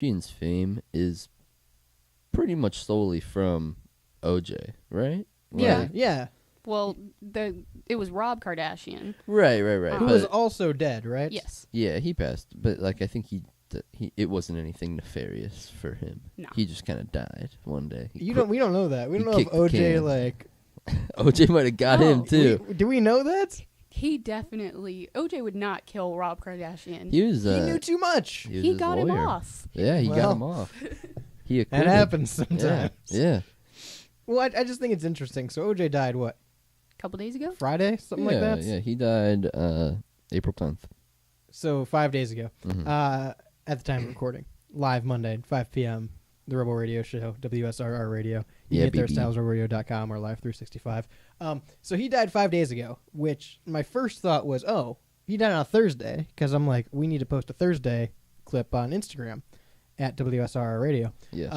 Kardashian's fame is pretty much solely from OJ, right? Yeah, Like- yeah. Well, it was Rob Kardashian. Right. Who was also dead, right? Yes. Yeah, he passed, but like I think he it wasn't anything nefarious for him. No. He just kind of died one day. We don't know that. We he don't know if kicked the OJ can. like. OJ might have got him No, too. Do we know that? He definitely OJ would not kill Rob Kardashian. He was. He knew too much. was He his got him lawyer. off. Yeah, he got Well, him off. He That acquitted. happens sometimes. Yeah. Well, I just think it's interesting. So OJ died what? A couple days ago. Friday, something like that. Yeah, he died April 10th. So 5 days ago. Mhm. At the time of recording, live Monday, 5 p.m. The Rebel Radio Show, WSRR Radio. You Yeah, can get there baby. at StylesRebelRadio.com or Live 365. So he died 5 days ago, which my first thought was, oh, he died on a Thursday, because I'm like, we need to post a Thursday clip on Instagram at WSRR Radio. Yes.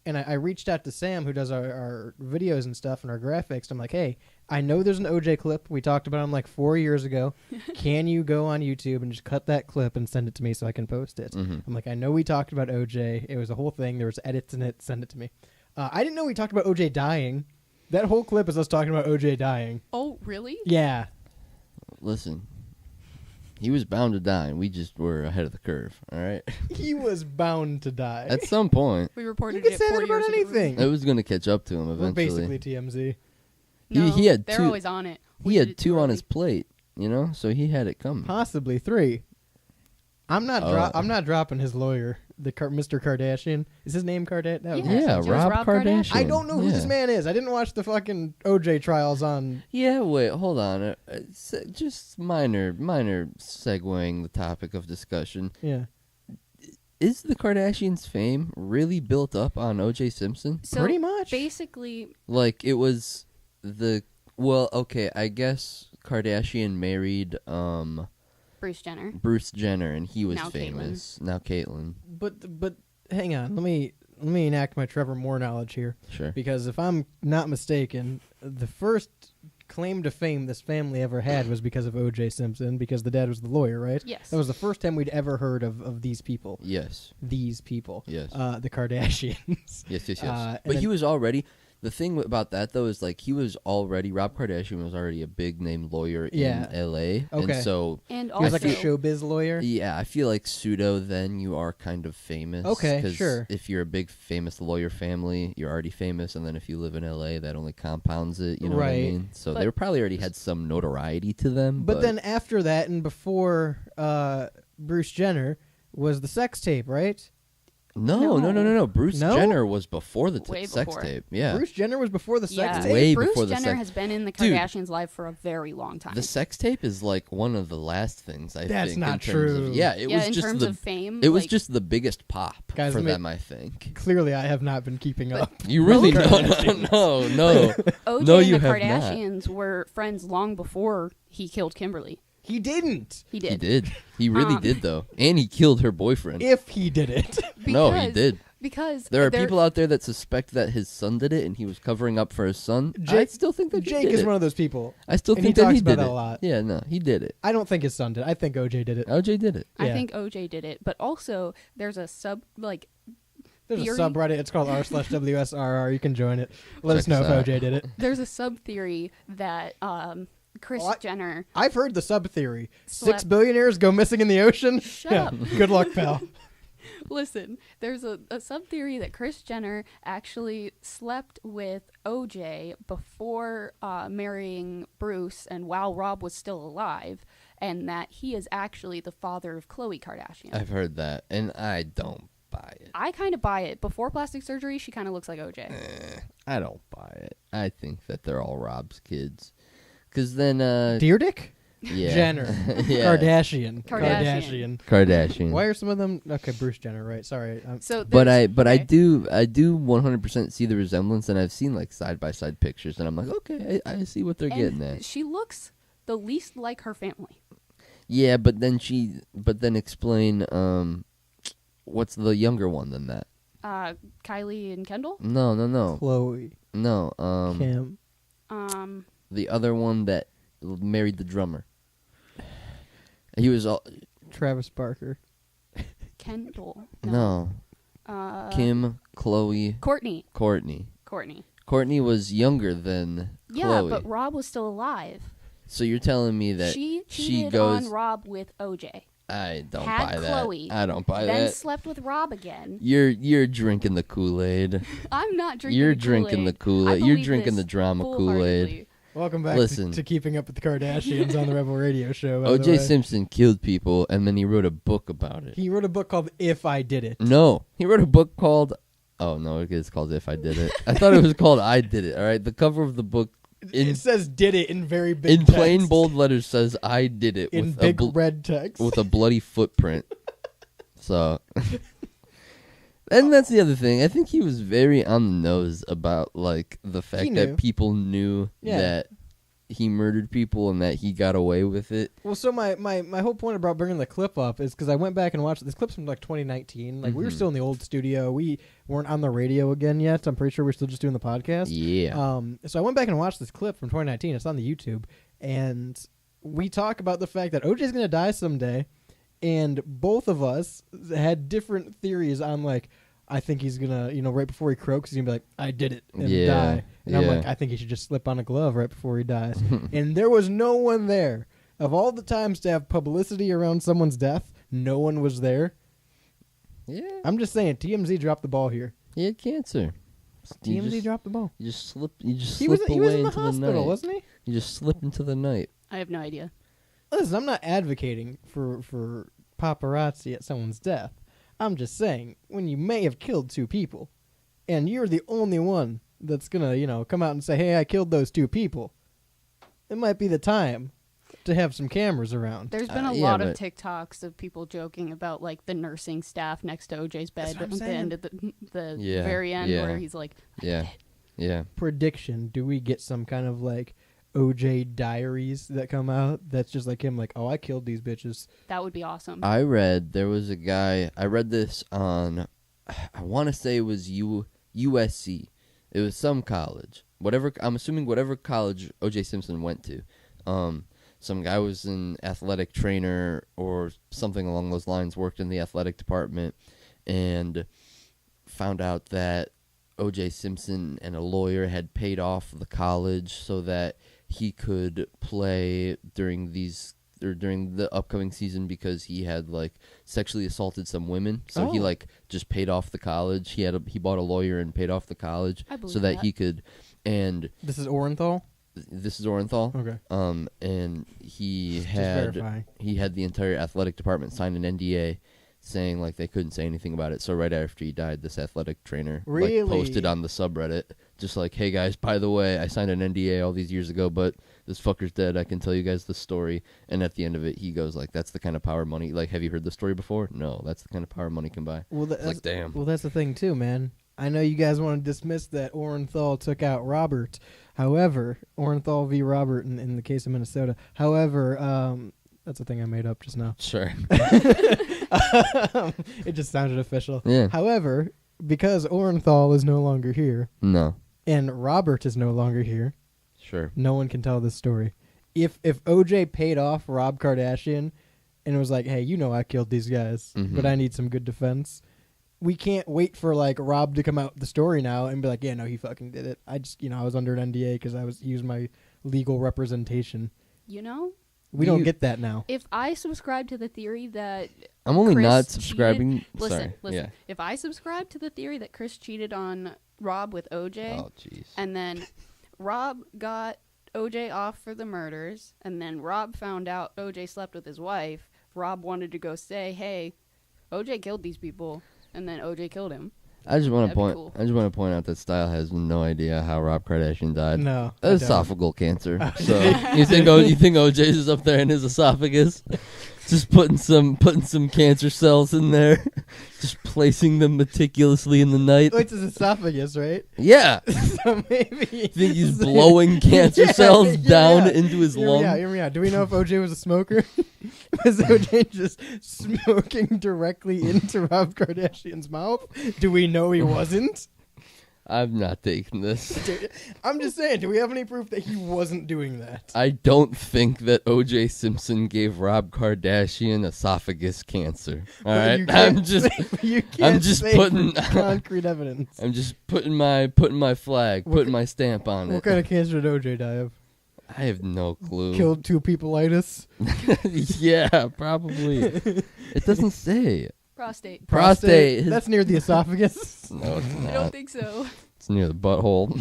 And I reached out to Sam, who does our videos and stuff and our graphics. I'm like, hey, I know there's an OJ clip. We talked about him like 4 years ago. Can you go on YouTube and just cut that clip and send it to me so I can post it? Mhm. I'm like, I know we talked about OJ. It was a whole thing. There was edits in it. Send it to me. I didn't know we talked about OJ dying. That whole clip is us talking about OJ dying. Oh, really? Yeah. Listen, he was bound to die, and we just were ahead of the curve. All right. He was bound to die. At some point, We You reported can it say 4 that about years ago. anything. it was going to catch up to him We're eventually. basically TMZ. No, he had they're two. always on it. We He did had it too two on early. his plate, so he had it coming. Possibly 3. I'm not. Oh. I'm not dropping his lawyer, Mr. Kardashian. Is his name Kardashian? Yeah. Yeah, it was Rob Rob Kardashian. Kardashian. I don't know who this Yeah. man is. I didn't watch the fucking OJ trials on. Yeah, wait, hold on. Just minor segueing the topic of discussion. Yeah. Is the Kardashians' fame really built up on O.J. Simpson? So Pretty much. Basically, Like, it was okay, I guess Kardashian married Bruce Jenner. Bruce Jenner, and he was Now famous. Now Caitlyn. But hang on. Let me enact my Trevor Moore knowledge here, Sure. because if I'm not mistaken, the first claim to fame this family ever had was because of O.J. Simpson, because the dad was the lawyer, right? Yes. That was the first time we'd ever heard of these people. Yes. These people. Yes. The Kardashians. Yes. and But then- he was already. The thing about that though is like Rob Kardashian was already a big name lawyer Yeah. in L.A. Okay. And so And He also, was like a showbiz lawyer. yeah, I feel like pseudo then you are kind of famous. Okay, 'cause sure. If you're a big famous lawyer family, you're already famous, and then if you live in L.A., that only compounds it. You know what I Right. mean? So But- they were probably already had some notoriety to them. But then after that and before Bruce Jenner was the sex tape, right? No. Bruce No? Jenner was before the Way sex before. tape. Yeah. Bruce Jenner was before the sex yeah, tape. Way Bruce before the Jenner sex- has been in the Dude. Kardashians' life for a very long time. The sex tape is like one of the last things I That's think. not in terms true. Of, yeah, it was in just terms the. of fame, It was like, just the biggest pop Guys, for let me- them, I think. Clearly, I have not been keeping up. You really no. OJ No, and you the have not. Kardashians were friends long before he killed Kimberly. He didn't. He did. He did. He really Um, did though, and he killed her boyfriend. If he did it. No, he Because- did. Because There are people out there that suspect that his son did it, and he was covering up for his son. I Jake- still think that Jake he did is it. one of those people. I still and think he that he talks about did that it a lot. Yeah, no, he did it. I don't think his son did. I think OJ did it. OJ did it. I Yeah. think OJ did it, but also there's a There's theory- a subreddit. It's called r/WSRR. You can join it. Let Check us know us if out. OJ did it. there's a sub theory that Kris Oh, Jenner. I've heard the sub theory. Slept- 6 billionaires go missing in the ocean. Shut yeah. up. Good luck, pal. Listen, there's a sub theory that Kris Jenner actually slept with OJ before marrying Bruce, and while Rob was still alive, and that he is actually the father of Khloe Kardashian. I've heard that, and I don't buy it. I kind of buy it. Before plastic surgery, she kind of looks like OJ. I don't buy it. I think that they're all Rob's kids. Because then, Deer Dick? yeah. Jenner. Yeah. Kardashian. Kardashian. Why are some of them? Okay, Bruce Jenner, right? Sorry. So, But I okay. do 100% see the resemblance, and I've seen like side by side pictures, and I'm like, okay, I see what they're getting at. She looks the least like her family. Yeah, but then explain what's the younger one than that? Kylie and Kendall. No. Chloe. No, Kim. the other one that married the drummer. He was all Travis Barker. Kendall. No. Kim, Chloe, Courtney. Courtney. Courtney. Courtney was younger than Yeah, Chloe. but Rob was still alive. So you're telling me that She she cheated goes. on Rob with OJ. I don't had buy Chloe, that. I don't buy then that. slept with Rob again. You're drinking the Kool-Aid. I'm not drinking You're the drinking the Kool-Aid. Kool-Aid. You're drinking the drama Kool-Aid. Welcome back Listen. to Keeping Up with the Kardashians on the Rebel Radio Show. by the O.J. way. Simpson killed people, and then he wrote a book about it. He wrote a book called If I Did It. No, he wrote a book called. Oh no, it's called If I Did It. I thought it was called I Did It. All right, the cover of the book It says "did it" in very big in plain text. bold letters says I did it in with big red text. with a bloody footprint. So, and that's the other thing. I think he was very on the nose about like the fact knew. that people knew Yeah. that he murdered people and that he got away with it. Well, so my whole point about bringing the clip up is because I went back and watched this clip's from like 2019. Like we were Mhm. still in the old studio. We weren't on the radio again yet. I'm pretty sure we're still just doing the podcast. Yeah. So I went back and watched this clip from 2019. It's on the YouTube, and we talk about the fact that OJ's gonna die someday, and both of us had different theories on like. I think he's gonna, right before he croaks, he's gonna be like, "I did it," and Yeah, die. And I'm yeah. like, I think he should just slip on a glove right before he dies. And there was no one there. Of all the times to have publicity around someone's death, no one was there. Yeah. I'm just saying, TMZ dropped the ball here. He had cancer. You TMZ just, dropped the ball. you just slip. You just He slip was away in the into the hospital, night. wasn't he? You just slip into the night. I have no idea. Listen, I'm not advocating for paparazzi at someone's death. I'm just saying, when you may have killed two people, and you're the only one that's gonna, come out and say, "Hey, I killed those two people," it might be the time to have some cameras around. There's been a yeah, lot of but- TikToks of people joking about like the nursing staff next to OJ's That's bed what I'm at the saying. end of the Yeah, very end yeah. where he's like, Yeah. Yeah. Prediction: do we get some kind of like OJ diaries that come out that's just like him, like, "Oh, I killed these bitches." that would be awesome. I read there was a guy. I read this on. I want to say it was USC. It was some college. Whatever. I'm assuming whatever college O.J. Simpson went to. Some guy was an athletic trainer or something along those lines. Worked in the athletic department, and found out that O.J. Simpson and a lawyer had paid off the college so that he could play during the upcoming season because he had like sexually assaulted some women. So he Oh. like just paid off the college. He bought a lawyer and paid off the college I believe so that that. he could. And This is Orenthal. this is Orenthal. Okay, And he just had verifying. the entire athletic department sign an NDA saying like they couldn't say anything about it. So right after he died, this athletic trainer Really? like posted on the subreddit just like, "Hey guys, by the way, I signed an NDA all these years ago, but this fucker's dead. I can tell you guys the story." And at the end of it, he goes like, "That's the kind of power money. Like, have you heard the story before? No, that's the kind of power money can buy." Well, It's like, damn. Well, that's the thing too, man. I know you guys want to dismiss that Orenthal took out Robert. However, Orenthal v. Robert in the case of Minnesota. However, that's a thing I made up just now. Sure. It just sounded official. Yeah. However, because Orenthal is no longer here No. and Robert is no longer here, Sure. no one can tell this story. If OJ paid off Rob Kardashian and was like, "Hey, I killed these guys, Mhm. but I need some good defense," we can't wait for like Rob to come out with the story now and be like, "Yeah, no, he fucking did it. I just, I was under an NDA because he was my legal representation." You know, We Do don't you- get that now. if I subscribe to the theory that I'm only Chris not cheated- subscribing. listen, Sorry. Yeah. if I subscribe to the theory that Chris cheated on Rob with OJ, Oh, jeez. and then Rob got OJ off for the murders, and then Rob found out OJ slept with his wife, Rob wanted to go say, "Hey, OJ killed these people," and then OJ killed him. I just want to That'd be point. cool. I just want to point out that Style has no idea how Rob Kardashian died. No, I don't. Esophageal cancer. So you think OJ's is up there in his esophagus, just putting some cancer cells in there, just placing them meticulously in the night. Oh, it's his esophagus, right? Yeah, So maybe. think he's blowing cancer cells down into his lung. Hear me out. Do we know if OJ was a smoker? Was OJ just smoking directly into Rob Kardashian's mouth? Do we know he wasn't? I'm not taking this. Dude, I'm just saying, do we have any proof that he wasn't doing that? I don't think that O.J. Simpson gave Rob Kardashian esophagus cancer. All But right, you can't I'm just say- you can't just say putting- for concrete evidence. I'm just putting my flag, What putting my stamp on What it. kind of cancer did OJ die of? I have no clue. Killed two peopleitis? Yeah, probably. It doesn't say. Prostate. Prostate. That's near the esophagus. No, it's I don't not. think so. It's near the butthole.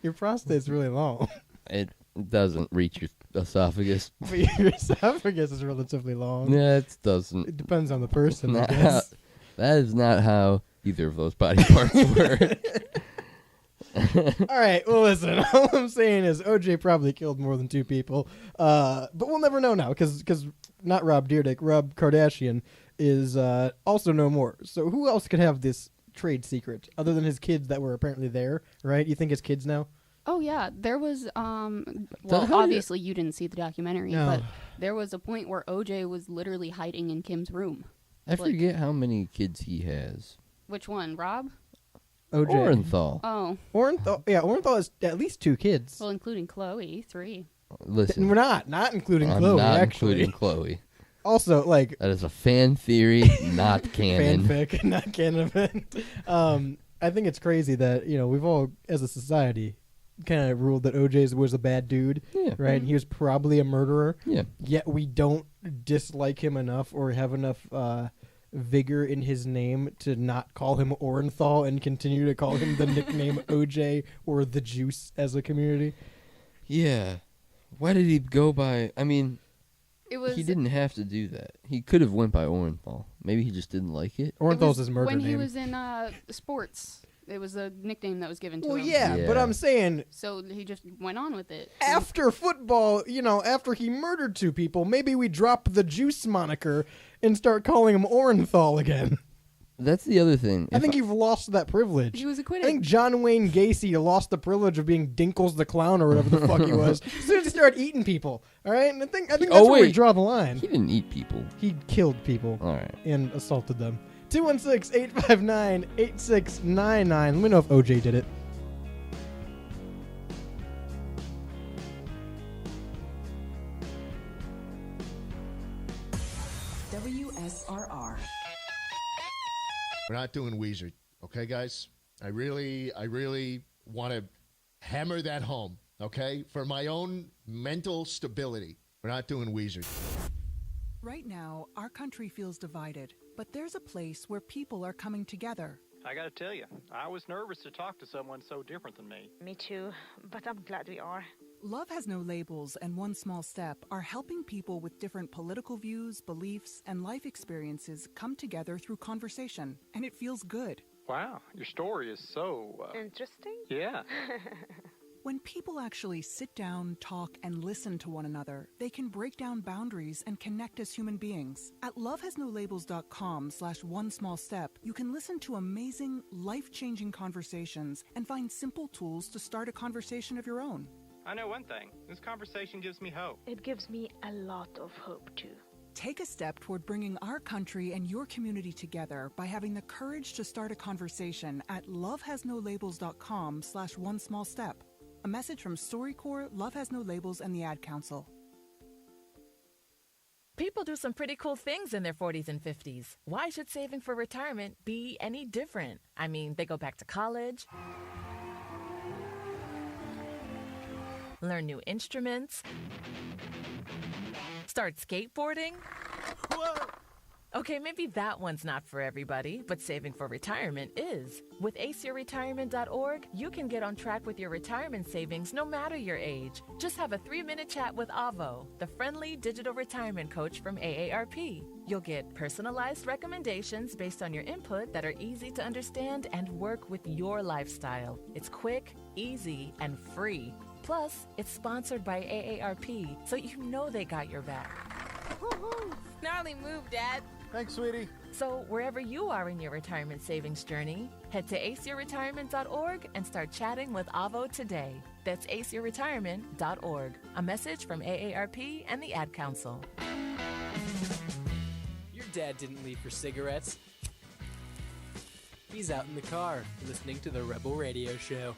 Your prostate's really long. It doesn't reach your esophagus. But your esophagus is relatively long. Yeah, it doesn't. It depends on the person, I Not guess. That is not how either of those body parts work. All right, well, listen, all I'm saying is OJ probably killed more than two people. But we'll never know now because not Rob Dyrdek, Rob Kardashian is also no more. So who else could have this trade secret other than his kids that were apparently there, right? You think his kids know? Oh yeah, there was how well do obviously you didn't see the documentary, No. but there was a point where OJ was literally hiding in Kim's room. I Like- forget how many kids he has. Which one, Rob? OJ. Orenthal. Oh, Orenthal has at least two kids. well, including Chloe, 3. Listen, We're not including I'm Chloe, not actually. including Chloe. Also, like, That is a fan theory, not canon. fanfic, not canon. I think it's crazy that, we've all, as a society, kind of ruled that OJ was a bad dude, Yeah. right? He was probably a murderer. Yeah. Yet we don't dislike him enough or have enough vigor in his name to not call him Orenthal and continue to call him the nickname OJ or the Juice as a community. Yeah. Why did he go by? I mean, It was he didn't have to do that. He could have went by Orenthal. Maybe he just didn't like it. it Orenthal's was his murder when name. he was in sports. It was a nickname that was given to Well, him. yeah, but Yeah. I'm saying So he just went on with it. after football, after he murdered two people, maybe we drop the Juice moniker and start calling him Orenthal again. That's the other thing. I If think you've lost that privilege. He was I acquitted. think John Wayne Gacy lost the privilege of being Dinkles the Clown or whatever the fuck he was as soon as he started eating people. All right, and I think that's Oh, where we wait. draw the line. he didn't eat people. He killed people All right. and assaulted them. 216-859-8699. Let me know if OJ did it. WSRR. We're not doing Weezer, okay, guys? I really want to hammer that home, okay? For my own mental stability. We're not doing Weezer. Right now, our country feels divided, but there's a place where people are coming together. I gotta tell you, I was nervous to talk to someone so different than me. Me too, but I'm glad we are. Love Has No Labels and One Small Step are helping people with different political views, beliefs, and life experiences come together through conversation, and it feels good. Wow, your story is so, Interesting? yeah. When people actually sit down, talk, and listen to one another, they can break down boundaries and connect as human beings. At lovehasnolabels.com/one small step, you can listen to amazing, life-changing conversations and find simple tools to start a conversation of your own. I know one thing. This conversation gives me hope. It gives me a lot of hope too. Take a step toward bringing our country and your community together by having the courage to start a conversation at lovehasnolabels.com/one small step. A message from StoryCorps, Love Has No Labels, and the Ad Council. People do some pretty cool things in their 40s and 50s. Why should saving for retirement be any different? I mean, they go back to college, learn new instruments, start skateboarding. Whoa! Okay, maybe that one's not for everybody, but saving for retirement is. With aceyourretirement.org, you can get on track with your retirement savings no matter your age. Just have a 3-minute chat with Avo, the friendly digital retirement coach from AARP. You'll get personalized recommendations based on your input that are easy to understand and work with your lifestyle. It's quick, easy, and free. Plus, it's sponsored by AARP, so you know they got your back. Gnarly move, Dad. Thanks, sweetie. So wherever you are in your retirement savings journey, head to aceyourretirement.org and start chatting with Avo today. That's aceyourretirement.org. A message from AARP and the Ad Council. Your dad didn't leave for cigarettes. He's out in the car, listening to the Rebel Radio Show.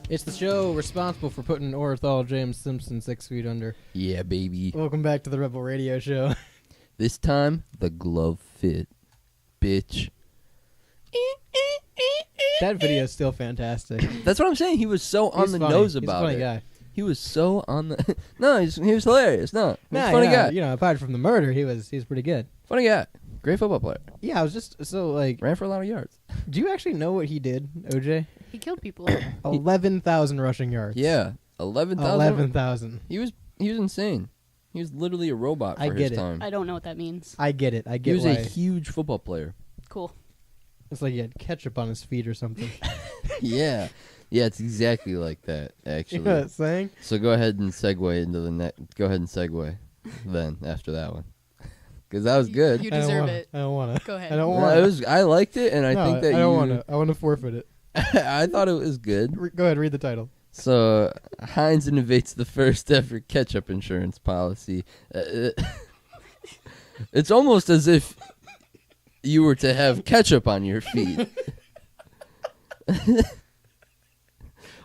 It's the show responsible for putting Orenthal James Simpson 6 feet under. Yeah, baby. Welcome back to the Rebel Radio Show. This time, the glove fit. Bitch. That video is still fantastic. That's what I'm saying. He was so on He's the funny. nose He's a about funny it. guy. He was so on the... No, he was hilarious. No, he's Nah, a funny yeah, guy. You know, apart from the murder, he's pretty good. Funny guy. Great football player. Yeah, I was just so like. Ran for a lot of yards. Do you actually know what he did, OJ? He killed people. 11,000 rushing yards. Yeah, 11,000. 11,000. He was insane. He was literally a robot for I his get it. time. I don't know what that means. I get it. I He get was why. a huge football player. Cool. It's like he had ketchup on his feet or something. Yeah. Yeah, it's exactly like that, You actually. know what I'm saying? So go ahead and segue into the next. Go ahead and segue then after that one. Because that was good. You I don't deserve wanna- it. I don't want to. Go ahead. I don't No, want I liked it, and I think that I don't you... want to. I want to forfeit it. I thought it was good. Go ahead, read the title. So, Heinz innovates the first ever ketchup insurance policy. It's almost as if you were to have ketchup on your feet.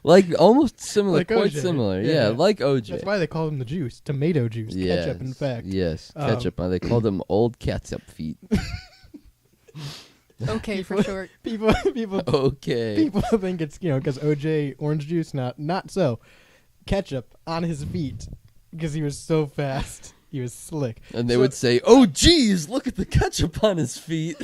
Like, almost similar, Like quite OJ. similar. Yeah, Yeah, yeah. like OJ. That's why they call him the juice. Tomato juice. Yes, Ketchup, in fact. Yes, Um, ketchup. They called them old ketchup feet. Okay, for short. People Okay. people think it's, because OJ orange juice. Not so. Ketchup on his feet because he was so fast. He was slick. And they So- would say, "Oh, geez, look at the ketchup on his feet."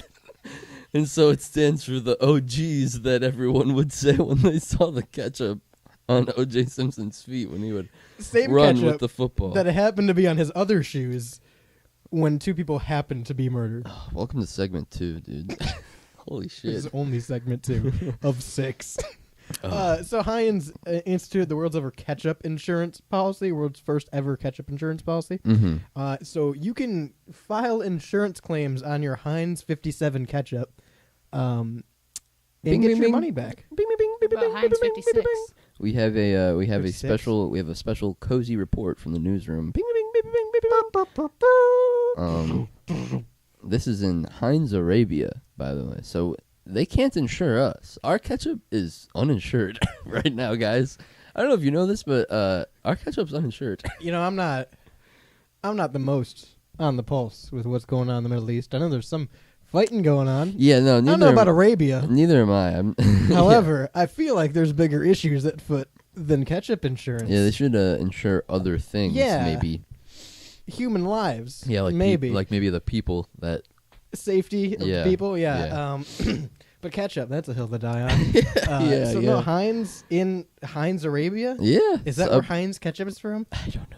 And so it stands for the "oh, geez" that everyone would say when they saw the ketchup on O.J. Simpson's feet when he would Same run ketchup with the football. that happened to be on his other shoes when two people happened to be murdered. Welcome to segment 2, dude. Holy This shit. is only segment 2 of 6. Oh. So Heinz instituted the world's ever ketchup insurance policy, world's first ever ketchup insurance policy. Mm-hmm. So you can file insurance claims on your Heinz 57 ketchup, and Bing, get bing, your bing. money back. Bing, bing, bing, bing, About bing, Heinz bing, bing, 56. bing, We have a 56? special cozy report from the newsroom. bing, bing, bing, bing, bing, bing, bing. This is in Heinz Arabia, by the way. So they can't insure us. Our ketchup is uninsured right now, guys. I don't know if you know this, but our ketchup's uninsured. I'm not the most on the pulse with what's going on in the Middle East. I know there's some fighting going on. Yeah, no, I neither don't know about Arabia. Neither am I. However, I feel like there's bigger issues at foot than ketchup insurance. yeah, they should insure other things. Yeah. Maybe. Human lives. Yeah, like maybe maybe the people that. safety of Yeah, people. Yeah. yeah. But ketchup, that's a hill to die on. Yeah, so yeah. no, Heinz in Heinz Arabia. Yeah. Is that where Heinz ketchup is from? I don't know.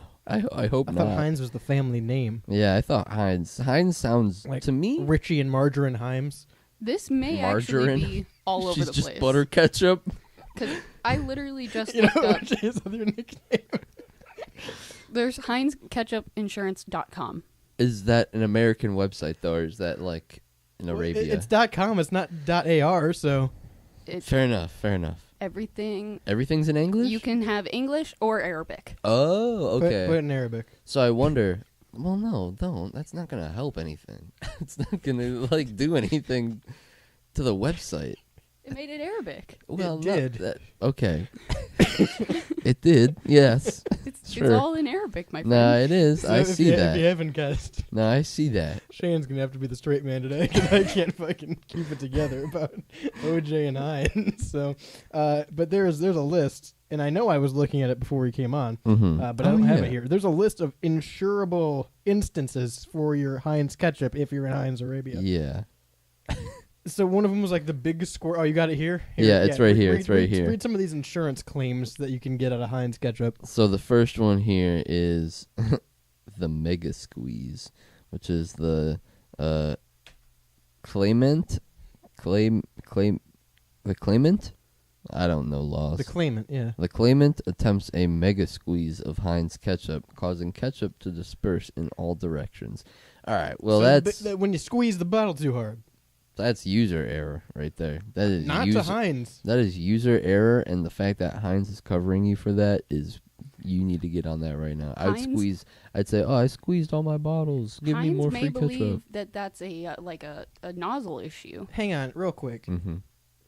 I hope I not. thought Heinz was the family name. Yeah, I thought Heinz. Heinz sounds Like to me. Richie and Margarine Heinz. This may Margarine. actually be all over She's the just place. butter ketchup. Because I literally just You know looked up. what his other nickname? There's HeinzKetchupInsurance.com. Is that an American website though, or is that like in Arabia? It's .com. It's not .ar. So It's Fair enough. Fair enough. everything. Everything's in English. You can have English or Arabic. Oh, okay. put it in Arabic. So I wonder. Well, no, don't. That's not gonna help anything. It's not gonna do anything to the website. It made it Arabic. Well, It not did. that- okay. It did. Yes. It's Sure. all in Arabic, my friend. Nah, it is. So I if see you, that. If you haven't guessed, No, I see that. Shane's gonna have to be the straight man today because I can't fucking keep it together about OJ and Heinz. So, but there's a list, and I know I was looking at it before we came on, Mm-hmm. but I don't have it here. There's a list of insurable instances for your Heinz ketchup if you're in Heinz Arabia. Yeah. So one of them was like the big score. Oh, you got it here? Yeah, it's right here, it's right read, here. Read some of these insurance claims that you can get out of Heinz ketchup. So the first one here is the Mega Squeeze, which is the claimant. The claimant? I don't know laws. The claimant, yeah. The claimant attempts a mega squeeze of Heinz ketchup, causing ketchup to disperse in all directions. All right, well So that's when you squeeze the bottle too hard. that's user error right there. That is Not user, to Heinz. That is user error, and the fact that Heinz is covering you for that is you need to get on that right now. Heinz? I'd say, I squeezed all my bottles. Give me Heinz more may free believe ketchup. that that's a a nozzle issue. Hang on, real quick. Mm-hmm.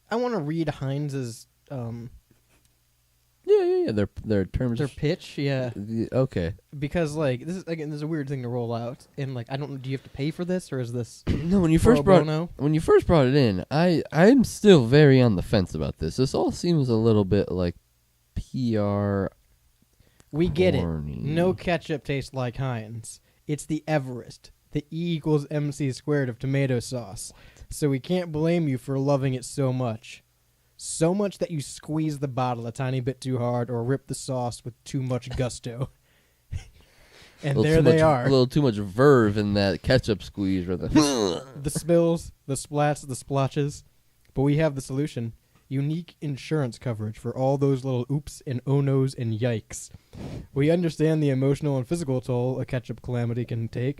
I want to read Heinz's Yeah. Their terms. their pitch. Yeah, Okay. because like this is a weird thing to roll out, and like I don't. Do you have to pay for this, or is this No, when you pro first brought bono? it in, I'm still very on the fence about this. This all seems a little bit like PR. We get it. corny. No ketchup tastes like Heinz. It's the Everest, the E equals MC squared of tomato sauce. So we can't blame you for loving it so much. So much that you squeeze the bottle a tiny bit too hard or rip the sauce with too much gusto. And there they are. A little too much verve in that ketchup squeeze. Rather. The spills, the splats, the splotches. But we have the solution. Unique insurance coverage for all those little oops and oh no's and yikes. We understand the emotional and physical toll a ketchup calamity can take,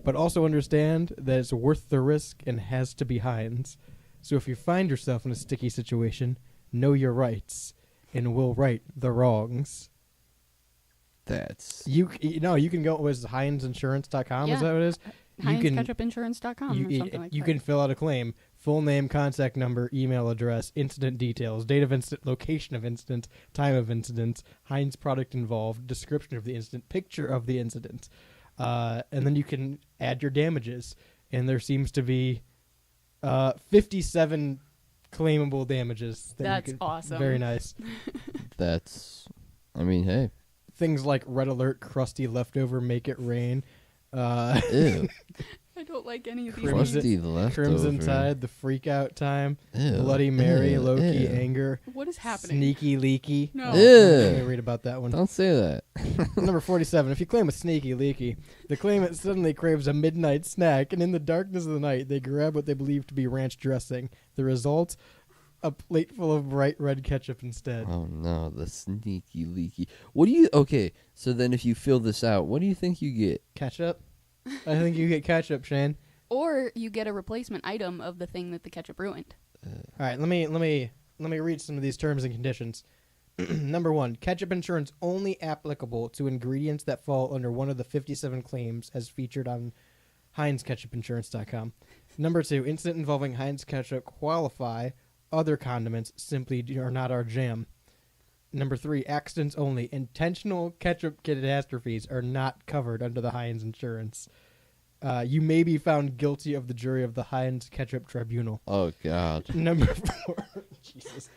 but also understand that it's worth the risk and has to be Heinz. So if you find yourself in a sticky situation, know your rights and will right the wrongs. That's You can go with HeinzInsurance.com. Yeah. Is that what it is? HeinzKetchupInsurance.com or something like you that. can fill out a claim, full name, contact number, email address, incident details, date of incident, location of incident, time of incident, Heinz product involved, description of the incident, picture of the incident, and then you can add your damages. And there seems to be 57 claimable damages. That's awesome. Very nice. I mean, hey. Things like red alert, crusty leftover, make it rain. Ew. I don't like any of these. Crusty names. leftover. Crimson Tide, the freak out time, Ew. Bloody Mary, Ew. Loki, Ew. anger, What is happening? sneaky leaky. No. Ew. Let me read about that one. Don't say that. Number 47. If you claim a sneaky leaky, the claimant suddenly craves a midnight snack, and in the darkness of the night, they grab what they believe to be ranch dressing. The result? A plate full of bright red ketchup instead. Oh no, the sneaky leaky. Okay, so then if you fill this out, what do you think you get? Ketchup? I think you get ketchup, Shane. Or you get a replacement item of the thing that the ketchup ruined. All right, let me read some of these terms and conditions. Number 1, ketchup insurance only applicable to ingredients that fall under one of the 57 claims as featured on HeinzKetchupInsurance.com. Number 2, incident involving Heinz ketchup qualify. Other condiments simply are not our jam. Number 3, accidents only. Intentional ketchup catastrophes are not covered under the Heinz insurance. You may be found guilty of the jury of the Heinz Ketchup Tribunal. Oh God. Number 4, Jesus.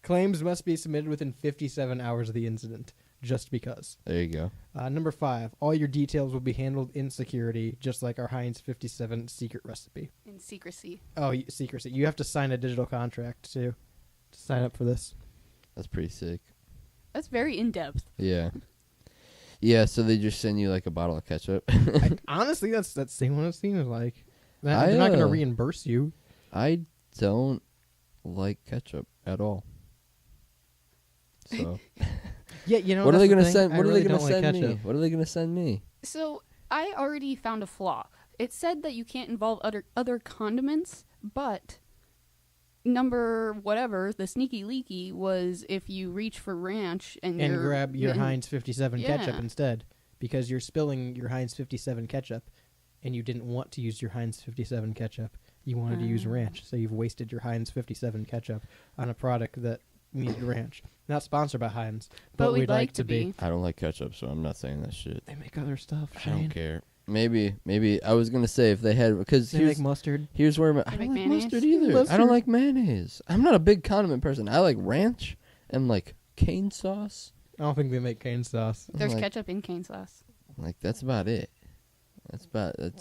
Claims must be submitted within 57 hours of the incident, just because. There you go. Number 5, all your details will be handled in security, just like our Heinz 57 secret recipe. In secrecy. Oh, secrecy. You have to sign a digital contract, too, to sign up for this. That's pretty sick. That's very in-depth. Yeah. Yeah, so they just send you like a bottle of ketchup. Honestly, that's what it seems like. They're I, not going to reimburse you. I don't like ketchup at all. So Yeah, you know what are they going gonna to send? I What are really they gonna don't like send me? ketchup. What are they gonna send me? So I already found a flaw. It said that you can't involve other condiments, but number whatever, the sneaky leaky was if you reach for ranch and grab your and- Heinz 57 ketchup Yeah. instead, because you're spilling your Heinz 57 ketchup, and you didn't want to use your Heinz 57 ketchup. You wanted to use ranch, so you've wasted your Heinz 57 ketchup on a product that needed ranch. Not sponsored by Heinz, but we'd like to be. I don't like ketchup, so I'm not saying that shit. They make other stuff, I Shane. don't care. Maybe I was gonna say if they had, because They make mustard. here's where I They don't make like mayonnaise? mustard either. I Mustard. don't like mayonnaise. I'm not a big condiment person. I like ranch and like cane sauce. I don't think they make cane sauce. There's like, ketchup in cane sauce. Like that's about it. That's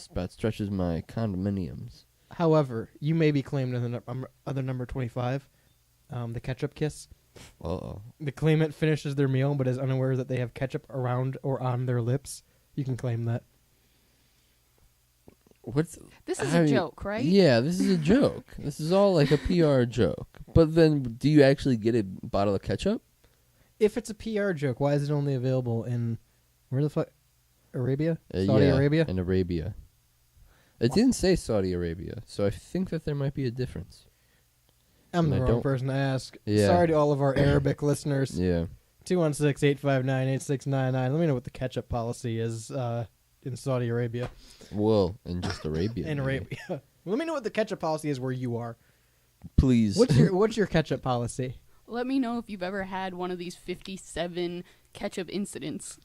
about stretches my condominiums. However, you may be claimed in the other number 25, the ketchup kiss. Uh-oh. The claimant finishes their meal but is unaware that they have ketchup around or on their lips. You can claim that. This is a joke, right? Yeah, this is a joke. This is all like a PR joke. But then, do you actually get a bottle of ketchup? If it's a PR joke, why is it only available in where the fuck? Arabia? Saudi Yeah, Arabia? in Arabia. It didn't say Saudi Arabia, so I think that there might be a difference. I'm and the I wrong don't- person to ask. Yeah. Sorry to all of our Arabic listeners. Yeah. 216-859-8699. Let me know what the ketchup policy is in Saudi Arabia. Well, in just Arabia. In maybe. Arabia. Let me know what the ketchup policy is where you are. Please. What's your ketchup policy? Let me know if you've ever had one of these 57 ketchup incidents.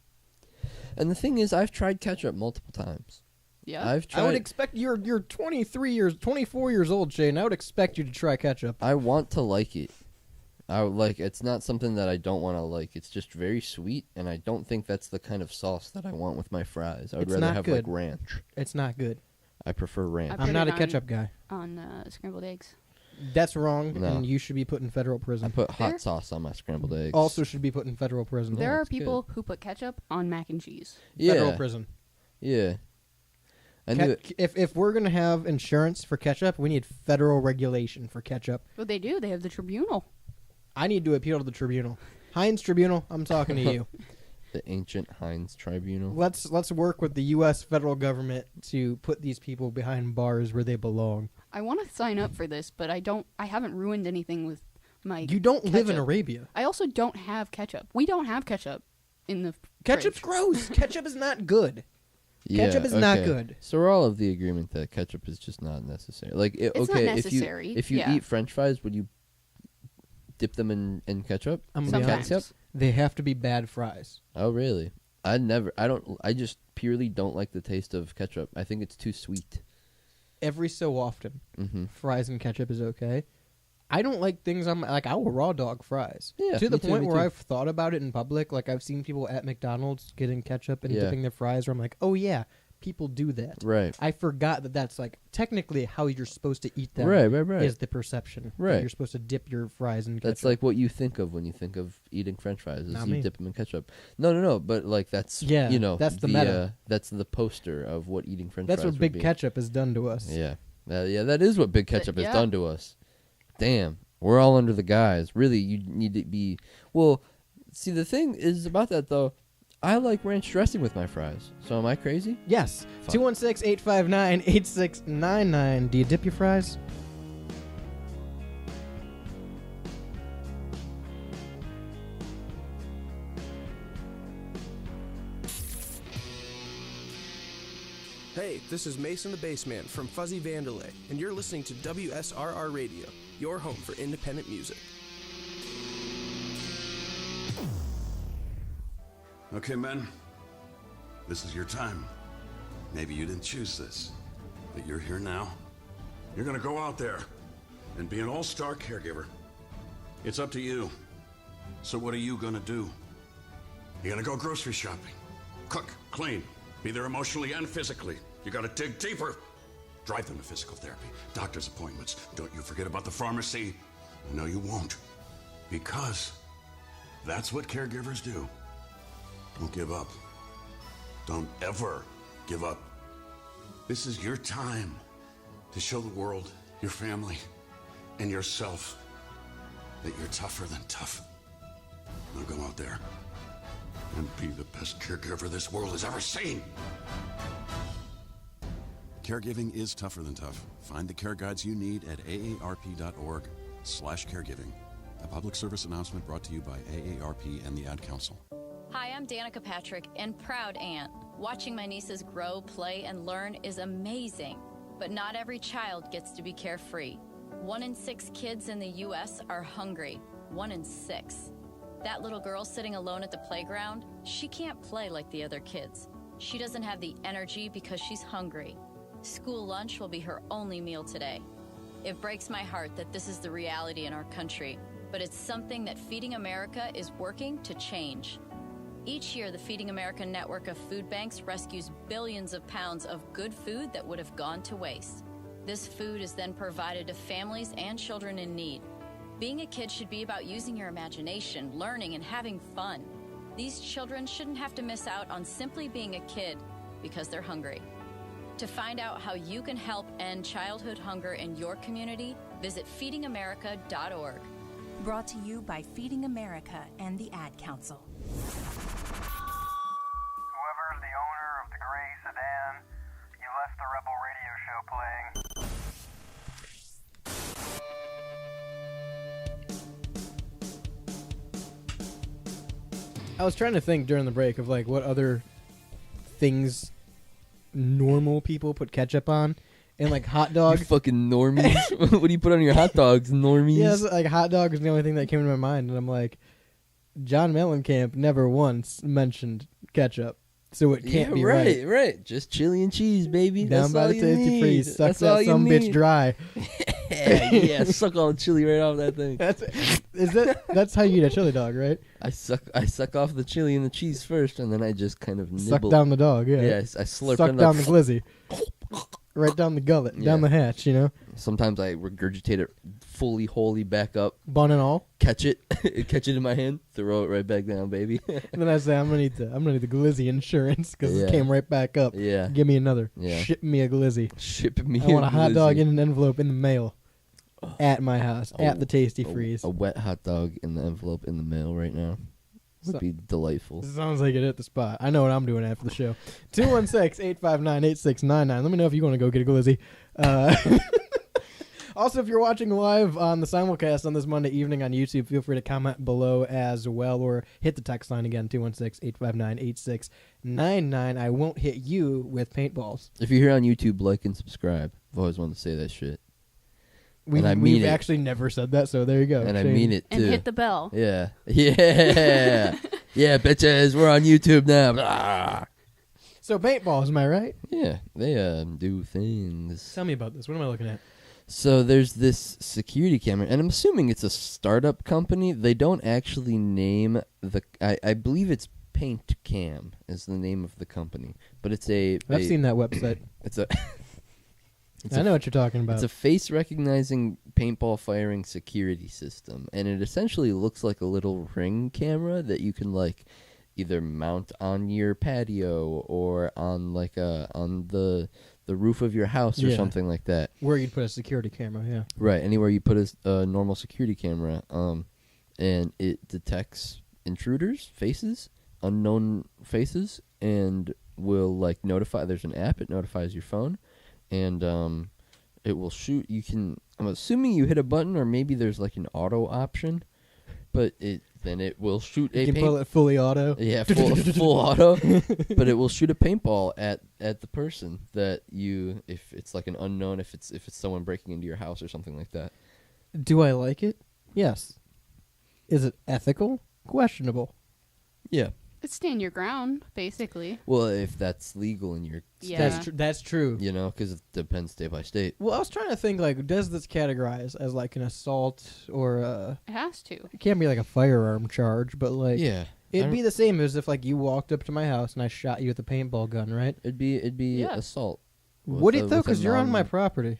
And the thing is, I've tried ketchup multiple times. Yeah. I've tried. I would expect you're 24 years old, Shane. I would expect you to try ketchup. I want to like it. It's not something that I don't want to like. It's just very sweet, and I don't think that's the kind of sauce that I want with my fries. I would It's rather not have good. like ranch. It's not good. I prefer ranch. I put I'm not it a on- ketchup guy. On scrambled eggs. That's wrong, No. and you should be put in federal I prison. put There- hot sauce on my scrambled eggs. Also should be put in federal prison. There are that's good. people who put ketchup on mac and cheese. Federal yeah, prison. yeah. I knew it. If we're gonna have insurance for ketchup, we need federal regulation for ketchup. But they do. They have the tribunal. I need to appeal to the tribunal. Heinz Tribunal, I'm talking to you. The ancient Heinz Tribunal. Let's work with the U.S. federal government to put these people behind bars where they belong. I want to sign up for this, but I haven't ruined anything with my You don't live in ketchup. Arabia. I also don't have ketchup. We don't have ketchup in the Ketchup's fridge. gross. Ketchup is not good. Yeah, Ketchup is not okay. good. So we're all of the agreement that ketchup is just not necessary. Like, It's not okay, necessary, if you yeah. eat French fries, would you dip them in ketchup? I'm gonna be honest. Sometimes. They have to be bad fries. Oh, really? I just purely don't like the taste of ketchup. I think it's too sweet. Every so often, Mm-hmm. fries and ketchup is okay. I don't like things on my, like I will raw dog fries. Yeah, to the me too, point me where too. I've thought about it in public. Like I've seen people at McDonald's getting ketchup and Yeah. dipping their fries. Where I'm like, oh yeah, people do that. Right. I forgot that that's like technically how you're supposed to eat them. Right. Is the perception. that Right. You're supposed to dip your fries in ketchup. That's like what you think of when you think of eating French fries. Is Not you me. dip them in ketchup. No. But like that's Yeah, that's the meta. That's the poster of what eating French that's fries what would big be. ketchup has done to us. Yeah. That is what big ketchup has yeah. done to us. Damn. We're all under the guise. Really, you need to be... Well, see, the thing is about that, though, I like ranch dressing with my fries. So am I crazy? Yes. Fuck. 216-859-8699. Do you dip your fries? Hey, this is Mason the Bassman from Fuzzy Vandalay, and you're listening to WSRR Radio, your home for independent music. Okay, men, this is your time. Maybe you didn't choose this, but you're here now. You're gonna go out there and be an all-star caregiver. It's up to you. So what are you gonna do? You're gonna go grocery shopping, cook, clean, be there emotionally and physically. You gotta dig deeper. Drive them to physical therapy, doctor's appointments. Don't you forget about the pharmacy. No, you won't. Because that's what caregivers do. Don't give up. Don't ever give up. This is your time to show the world, your family, and yourself that you're tougher than tough. Now go out there and be the best caregiver this world has ever seen. Caregiving is tougher than tough. Find the care guides you need at aarp.org/caregiving. A public service announcement brought to you by AARP and the Ad Council. Hi, I'm Danica Patrick and proud aunt. Watching my nieces grow, play, and learn is amazing. But not every child gets to be carefree. 1 in 6 kids in the U.S. are hungry. 1 in 6. That little girl sitting alone at the playground, she can't play like the other kids. She doesn't have the energy because she's hungry. School lunch will be her only meal today. It breaks my heart that this is the reality in our country, but it's something that Feeding America is working to change. Each year, the Feeding America network of food banks rescues billions of pounds of good food that would have gone to waste. This food is then provided to families and children in need. Being a kid should be about using your imagination, learning, and having fun. These children shouldn't have to miss out on simply being a kid because they're hungry. To find out how you can help end childhood hunger in your community, visit feedingamerica.org. Brought to you by Feeding America and the Ad Council. Whoever's the owner of the gray sedan, you left the Rebel Radio Show playing. I was trying to think during the break of like what other things normal people put ketchup on, and like hot dogs. You fucking normies. What do you put on your hot dogs, normies? Yeah, so, like hot dog is the only thing that came to my mind, and I'm like, John Mellencamp never once mentioned ketchup, so it can't be right. Right. Just chili and cheese, baby. Down That's by all the you Tasty need. Freeze, suck That's all that you some bitch need. dry. yeah, suck all the chili right off that thing. That's how you eat a chili dog, right? I suck off the chili and the cheese first, and then I just kind of nibble. Suck down the dog, yeah. Yeah, I slurp Suck it down up. the glizzy. Right down the gullet, Yeah. down the hatch, you know? Sometimes I regurgitate it fully, wholly back up. Bun and all. Catch it in my hand, throw it right back down, baby. And then I say, I'm gonna need the glizzy insurance because Yeah. it came right back up. Yeah. Give me another. Yeah. Ship me a glizzy. Ship me I want a hot dog glizzy. in an envelope in the mail. At my house. At the Tasty Freeze. A wet hot dog in the envelope in the mail right now. Would So- be delightful. Sounds like it hit the spot. I know what I'm doing after the show. 216-859-8699. Let me know if you want to go get a glizzy. Also, if you're watching live on the simulcast on this Monday evening on YouTube, feel free to comment below as well, or hit the text line again, 216-859-8699. I won't hit you with paintballs. If you're here on YouTube, like and subscribe. I've always wanted to say that shit. And I mean We've it. actually never said that, so there you go. And I Shane. mean it, too. And hit the bell. Yeah. Yeah. Yeah, bitches. We're on YouTube now. Ah. So paintballs, am I right? Yeah, they do things. Tell me about this. What am I looking at? So there's this security camera, and I'm assuming it's a startup company. They don't actually name the. I believe it's Paint Cam is the name of the company, but it's a. I've seen that website. It's a. I know what you're talking about. It's a face recognizing paintball firing security system, and it essentially looks like a little ring camera that you can like either mount on your patio or on like on the roof of your house or Yeah. something like that. Where you'd put a security camera, yeah. Right, anywhere you put a normal security camera, and it detects intruders, faces, unknown faces, and will like notify. There's an app; it notifies your phone, and it will shoot. You can. I'm assuming you hit a button, or maybe there's like an auto option, but it will shoot a. You can pull it fully auto. Yeah, full auto, but it will shoot a paintball at the person that you. If it's like an unknown, if it's someone breaking into your house or something like that. Do I like it? Yes. Is it ethical? Questionable. Yeah. It's stand your ground, basically. Well, if that's legal in your state, Yeah. That's true. you know, because it depends state by state. Well, I was trying to think, like, does this categorize as, like, an assault or It has to. it can't be, like, a firearm charge, but, like, Yeah. it'd be the same as if, like, you walked up to my house and I shot you with a paintball gun, right? It'd be Yeah. assault. Would it, though? With a Because you're on my non- property.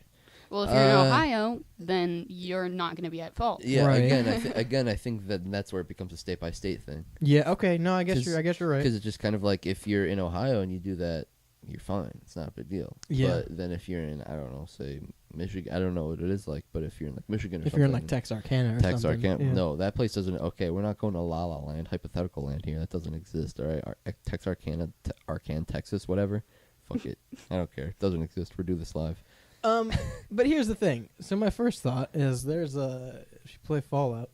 Well, if you're in Ohio, then you're not going to be at fault. Yeah, Right. again, I think that's where it becomes a state by state thing. Yeah, okay. No, I guess you're right. Because it's just kind of like if you're in Ohio and you do that, you're fine. It's not a big deal. Yeah. But then if you're in, I don't know, say Michigan, I don't know what it is like, but if you're in like Michigan or If something. you're in, like, Texarkana or something, Texarkana. yeah. No, that place doesn't. Okay, we're not going to La La Land, hypothetical land here. That doesn't exist, all right? Texarkana, Arcan, Texas, whatever. Fuck it. I don't care. It doesn't exist. We're do this live. But here's the thing. So my first thought is if you play Fallout,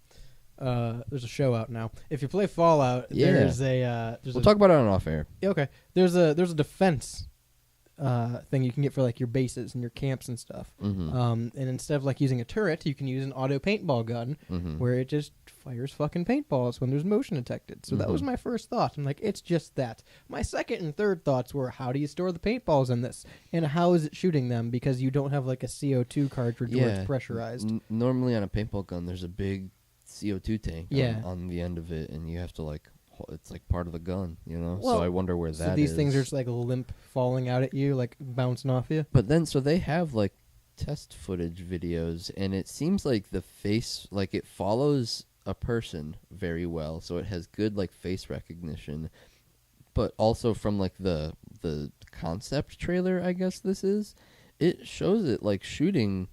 there's a show out now. If you play Fallout, Yeah. there's We'll talk about it on off air. Yeah, okay. There's a defense thing you can get for like your bases and your camps and stuff. Mhm. And instead of like using a turret, you can use an auto paintball gun Mhm. where it just fires fucking paintballs when there's motion detected. So that was Mhm. my first thought. I'm like, it's just that. My second and third thoughts were, how do you store the paintballs in this, and how is it shooting them? Because you don't have like a CO2 cartridge where it's pressurized. Normally on a paintball gun, there's a big CO2 tank Yeah. on the end of it, and you have to like, it's like part of the gun, you know? Well, so I wonder where so that these is. things are just like limp falling out at you, like bouncing off you. But then, so they have like test footage videos, and it seems like the face, like it follows a person very well, so it has good like face recognition. But also from like the concept trailer, I guess this is, it shows it like shooting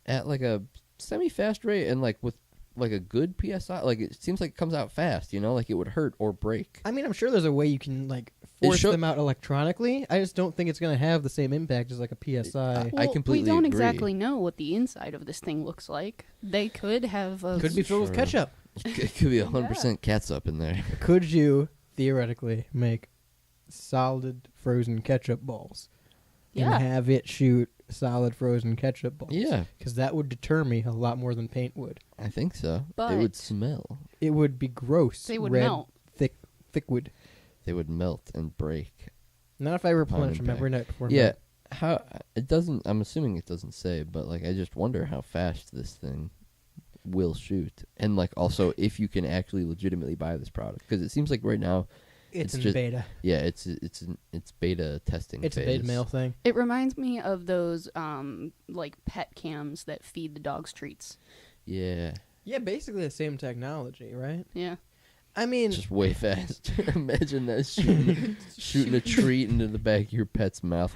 at like a semi-fast rate and like with like a good PSI. Like it seems like it comes out fast, you know, like it would hurt or break. I mean, I'm sure there's a way you can like force them out electronically. I just don't think it's going to have the same impact as like a PSI. Well, we don't exactly know what the inside of this thing looks like. They could have Could be filled with ketchup. It could be 100% catsup in there. Could you theoretically make solid frozen ketchup balls Yeah. and have it shoot solid frozen ketchup balls? Yeah. Because that would deter me a lot more than paint would. I think so. But it would smell. It would be gross. They would red, melt. Thick wood. They would melt and break. Not if I replenish them impact. every night before Yeah. bed. How it doesn't? I'm assuming it doesn't say, but like I just wonder how fast this thing will shoot, and like also if you can actually legitimately buy this product, because it seems like right now It's in just beta. Yeah, it's beta testing. It's a beta male thing. It reminds me of those like pet cams that feed the dogs treats. Yeah, Yeah, basically the same technology, right? Yeah. I mean, just way faster. Imagine that shooting a treat into the back of your pet's mouth.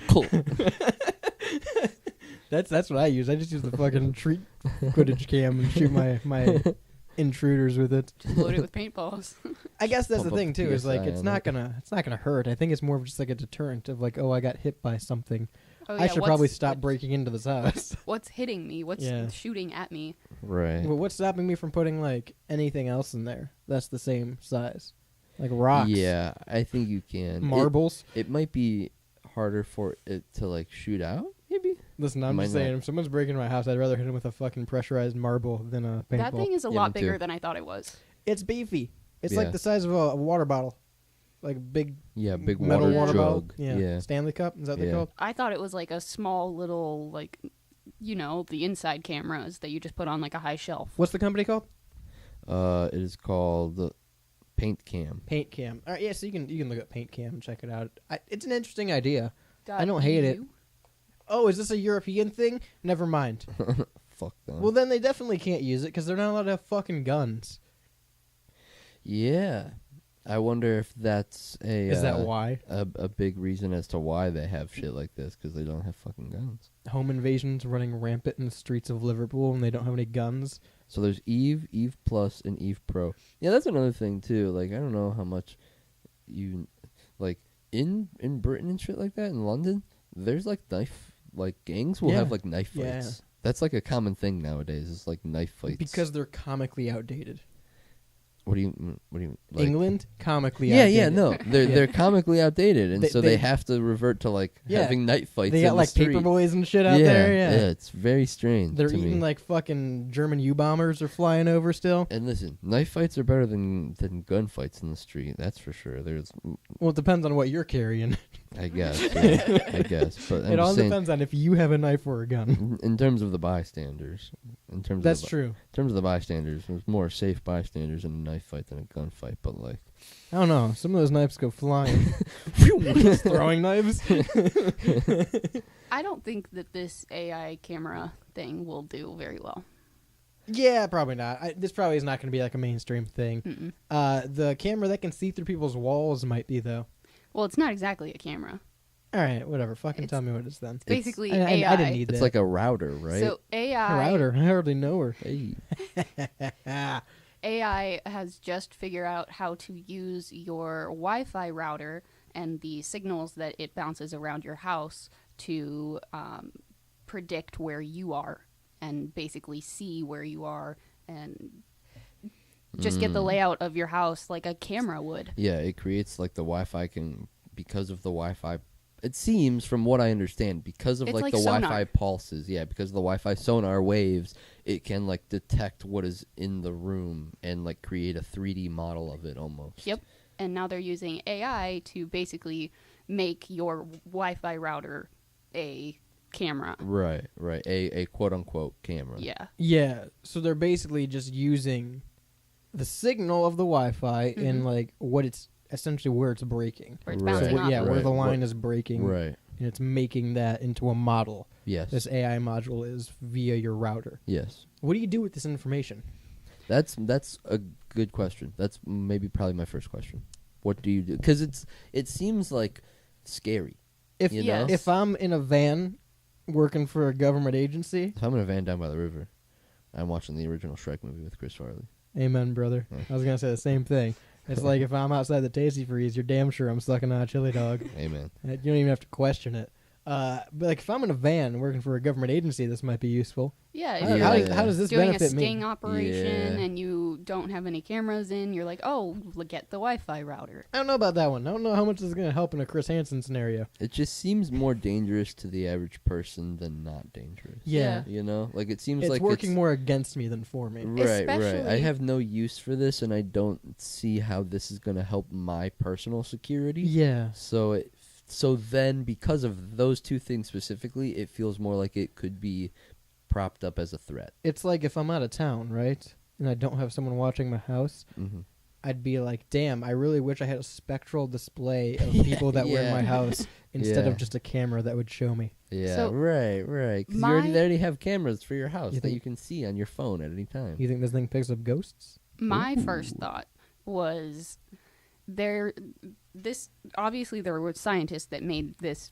that's what I use. I just use the fucking treat footage cam and shoot my intruders with it. Just load it with paintballs. I guess that's Pump the up thing too. Is like PSI it's on not it. gonna hurt. I think it's more of just like a deterrent of like, oh, I got hit by something. Oh, I yeah, should probably stop breaking into this house. What's hitting me? What's Yeah. shooting at me? Right. Well, what's stopping me from putting like anything else in there that's the same size, like rocks? Yeah, I think you can. Marbles? It might be harder for it to like shoot out. Maybe. Listen, I'm Might just saying, not. if someone's breaking my house, I'd rather hit him with a fucking pressurized marble than a paintball. That thing is a Yeah, lot me too. bigger than I thought it was. It's beefy. It's Yeah. like the size of a water bottle, like a big Yeah, big metal water bottle. jug. Yeah. Yeah. Stanley Cup. Is that what they Yeah. called? I thought it was like a small little like, you know, the inside cameras that you just put on like a high shelf. What's the company called? It is called Paint Cam. Paint Cam. All right, yeah, so you can look at Paint Cam and check it out. It's an interesting idea. I don't hate it. Oh, is this a European thing? Never mind. Fuck them. Well, then they definitely can't use it because they're not allowed to have fucking guns. Yeah, I wonder if that's a. Is that why? A big reason as to why they have shit like this, because they don't have fucking guns. Home invasions running rampant in the streets of Liverpool and they don't have any guns. So there's Eve, Eve Plus, and Eve Pro. Yeah, that's another thing too. Like I don't know how much you like in Britain and shit like that in London. There's like gangs will Yeah. have like knife Yeah. fights. That's like a common thing nowadays. It's like knife fights. Because they're comically outdated. What do you like, England, comically Yeah, outdated. yeah, no, they're comically outdated, and so they they- have to revert to like Yeah. having night fights. They in got the like street. paperboys and shit out yeah, there. Yeah, it's very strange. they're to eating me. like fucking German U-bombers are flying over still. And listen, knife fights are better than gunfights in the street. That's for sure. There's, Well, it depends on what you're carrying. I guess, yeah, I guess, but I'm It all just saying, depends on if you have a knife or a gun. in terms of the bystanders. That's of the, true. In terms of the bystanders, there's more safe bystanders in a knife fight than a gunfight. But like, I don't know. Some of those knives go flying. Throwing knives. I don't think that this AI camera thing will do very well. Yeah, probably not. This probably is not going to be like a mainstream thing. Mm-mm. The camera that can see through people's walls might be though. Well, it's not exactly a camera. All right, whatever. Fucking tell me what it is then. It's basically I AI. didn't need it's that. like a router, right? So AI A router. I hardly know her. Hey. AI has just figured out how to use your Wi-Fi router and the signals that it bounces around your house to predict where you are and basically see where you are and just get the layout of your house like a camera would. Yeah, it creates like the Wi-Fi can, because of the Wi-Fi. It seems, from what I understand, because of It's like like the sonar. Wi-Fi pulses. Yeah, because of the Wi-Fi sonar waves, it can like detect what is in the room and like create a 3D model of it almost. Yep. And now they're using AI to basically make your Wi-Fi router a camera. Right, right. A quote unquote camera. Yeah. Yeah, so they're basically just using the signal of the Wi-Fi and like what it's essentially where it's breaking. Where it's Right. bouncing off. Yeah, where Right. the line What- is breaking. Right. And it's making that into a model. Yes. This AI module is via your router. Yes. What do you do with this information? That's a good question. That's maybe probably my first question. What do you do? Because it seems like scary. If you know? if I'm in a van working for a government agency, If I'm in a van down by the river, I'm watching the original Shrek movie with Chris Farley. amen, brother. Yeah. I was gonna say the same thing. It's like if I'm outside the Tasty Freeze, you're damn sure I'm sucking on a chili dog. Amen. You don't even have to question it. But like, if I'm in a van working for a government agency, this might be useful. Yeah, How, if how you're does, how does this doing benefit a sting me? operation and you don't have any cameras in, you're like, oh, get the Wi-Fi router. I don't know about that one. I don't know how much this is going to help in a Chris Hansen scenario. It just seems more dangerous to the average person than not dangerous. Yeah. You know? Like, it seems It's like working more against me than for me. Right. I have no use for this, and I don't see how this is going to help my personal security. Yeah. So then, because of those two things specifically, it feels more like it could be propped up as a threat. It's like if I'm out of town, right, and I don't have someone watching my house, I'd be like, damn, I really wish I had a spectral display of people that were in my house instead of just a camera that would show me. Yeah, So right. 'Cause they already have cameras for your house that you can see on your phone at any time. You think this thing picks up ghosts? My first thought was obviously there were scientists that made this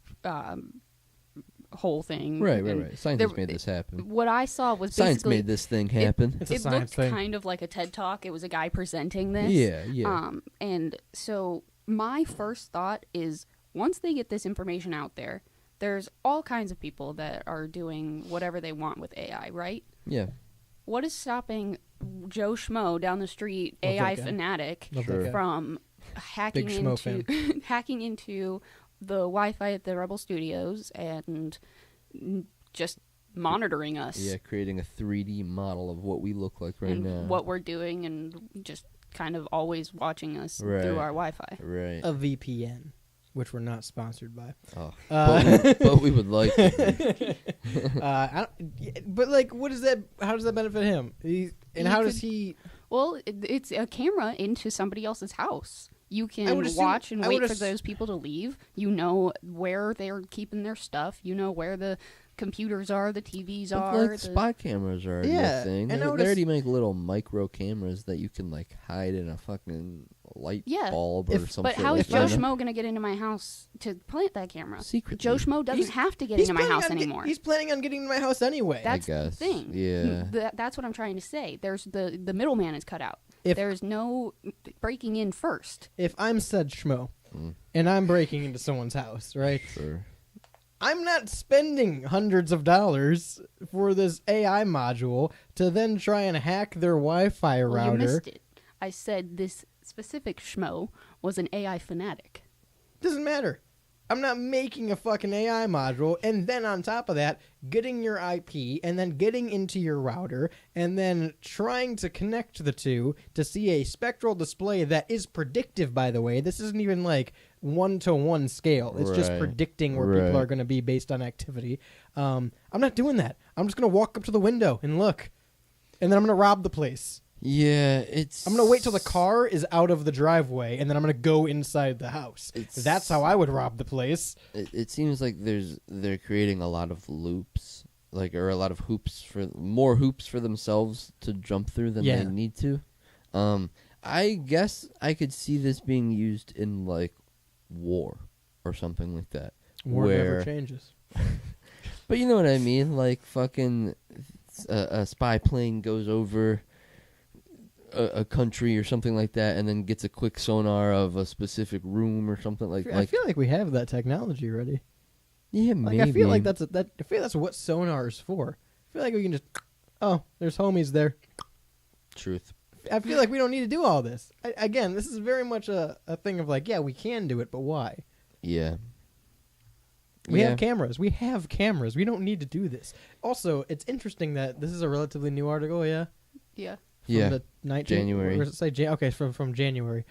whole thing. Right. Scientists made this happen. What I saw was Science basically made this thing happen. It looked kind of like a TED Talk. It was a guy presenting this. Yeah. And so my first thought is, once they get this information out there, there's all kinds of people that are doing whatever they want with AI, right? Yeah. What is stopping Joe Schmo down the street, AI fanatic, from hacking into the Wi-Fi at the Rebel Studios and just monitoring us? Yeah, creating a 3D model of what we look like right and now. what we're doing, and just kind of always watching us through our Wi-Fi. Right. A VPN, which we're not sponsored by. Oh, but we would like to. But like, what is that? How does that benefit him? How does he? Well, it's a camera into somebody else's house. You can watch and wait for those people to leave. You know where they're keeping their stuff. You know where the computers are, the TVs are. Like spy cameras are a thing. And they already make little micro cameras that you can like hide in a fucking light bulb or something. But how is Joe Schmo going to get into my house to plant that camera? Secretly. Joe Schmo doesn't have to get into my house anymore. He's planning on getting into my house anyway. That's the thing. Yeah. That's what I'm trying to say. There's the middleman is cut out. There's no breaking in first. If I'm said Schmo and I'm breaking into someone's house, right? Sure. I'm not spending hundreds of dollars for this AI module to then try and hack their Wi-Fi router. You missed it. I said this specific Schmo was an AI fanatic. Doesn't matter. I'm not making a fucking AI module and then on top of that, getting your IP and then getting into your router and then trying to connect the two to see a spectral display that is predictive, by the way. This isn't even like one-to-one scale. It's just predicting where people are going to be based on activity. I'm not doing that. I'm just going to walk up to the window and look. And then I'm going to rob the place. Yeah, I'm going to wait till the car is out of the driveway, and then I'm going to go inside the house. That's how I would rob the place. It seems like they're creating a lot of loops, or a lot of more hoops for themselves to jump through than they need to. I guess I could see this being used in, like, war or something like that. War never changes. But you know what I mean? Like, fucking a spy plane goes over a country or something like that, and then gets a quick sonar of a specific room or something like that. I feel like we have that technology already. Yeah, like, maybe. I feel like that's what sonar is for. I feel like we can just, there's homies there. Truth. I feel like we don't need to do all this. Again, this is very much a thing of like, yeah, we can do it, but why? Yeah. We have cameras. We have cameras. We don't need to do this. Also, it's interesting that this is a relatively new article, yeah? Yeah. From the 19th, January. Or does it say okay, from January.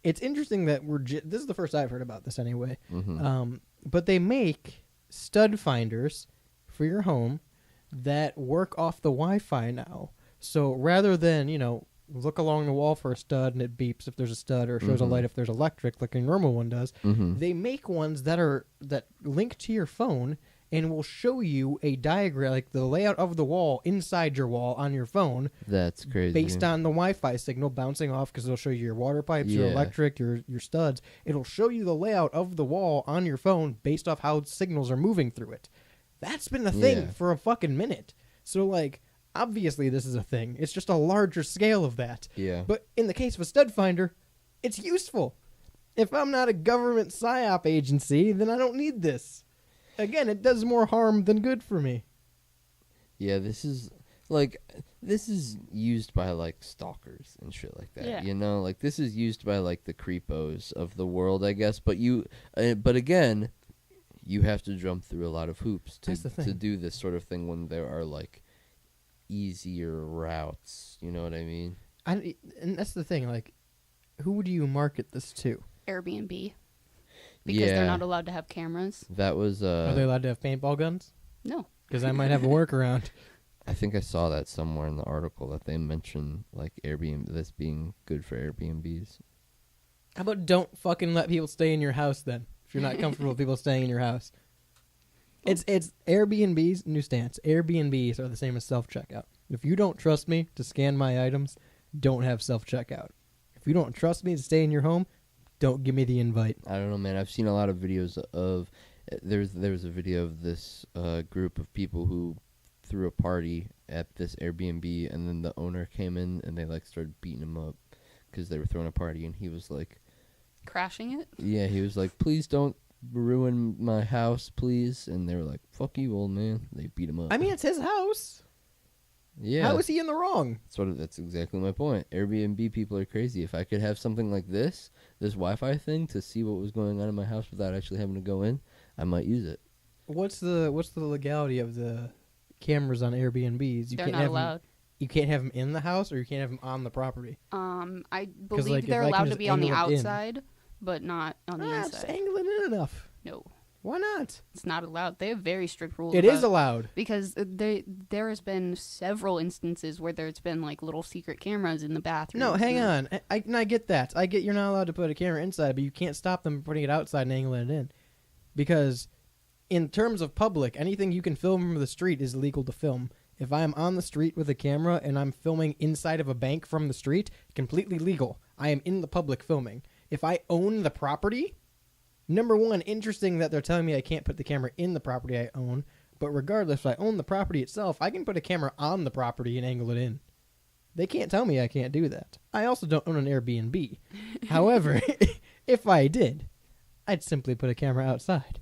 It's interesting that this is the first I've heard about this anyway. But they make stud finders for your home that work off the Wi-Fi now. So rather than, look along the wall for a stud and it beeps if there's a stud or shows a light if there's electric like a normal one does, they make ones that link to your phone and will show you a diagram, like the layout of the wall inside your wall on your phone. That's crazy. Based on the Wi-Fi signal bouncing off, because it'll show you your water pipes, your electric, your studs. It'll show you the layout of the wall on your phone based off how signals are moving through it. That's been a thing for a fucking minute. So, like, obviously this is a thing. It's just a larger scale of that. Yeah. But in the case of a stud finder, it's useful. If I'm not a government PSYOP agency, then I don't need this. Again, it does more harm than good for me. Yeah, this is used by like stalkers and shit like that. Yeah. You know, like this is used by like the creepos of the world, I guess. But but again, you have to jump through a lot of hoops That's the thing. to do this sort of thing when there are like easier routes. You know what I mean? And that's the thing. Like, who do you market this to? Airbnb. Because they're not allowed to have cameras. That was. Are they allowed to have paintball guns? No. Because I might have a workaround. I think I saw that somewhere in the article that they mentioned like Airbnb, this being good for Airbnbs. How about don't fucking let people stay in your house then? If you're not comfortable with people staying in your house. It's Airbnb's new stance. Airbnbs are the same as self-checkout. If you don't trust me to scan my items, don't have self-checkout. If you don't trust me to stay in your home, don't give me the invite. I don't know, man. I've seen a lot of videos of there's a video of this group of people who threw a party at this Airbnb, and then the owner came in and they like started beating him up because they were throwing a party, and he was like crashing it. Yeah, he was like, "Please don't ruin my house, please." And they were like, "Fuck you, old man." They beat him up. I mean, it's his house. Yeah. How is he in the wrong? That's exactly my point. Airbnb people are crazy. If I could have something like this Wi-Fi thing to see what was going on in my house without actually having to go in, I might use it. What's the legality of the cameras on Airbnbs? They're not allowed. You can't have them in the house, or you can't have them on the property. I believe like, they're if I can allowed to just be on the angle it in. outside, but not on the Just inside. angle it in enough. No. Why not? It's not allowed. They have very strict rules. It is allowed. Because there has been several instances where there's been like little secret cameras in the bathroom. No, hang on. I get that. I get you're not allowed to put a camera inside, but you can't stop them from putting it outside and angling it in. Because in terms of public, anything you can film from the street is legal to film. If I am on the street with a camera and I'm filming inside of a bank from the street, completely legal. I am in the public filming. If I own the property, number one, interesting that they're telling me I can't put the camera in the property I own, but regardless, if I own the property itself, I can put a camera on the property and angle it in. They can't tell me I can't do that. I also don't own an Airbnb. However, if I did, I'd simply put a camera outside.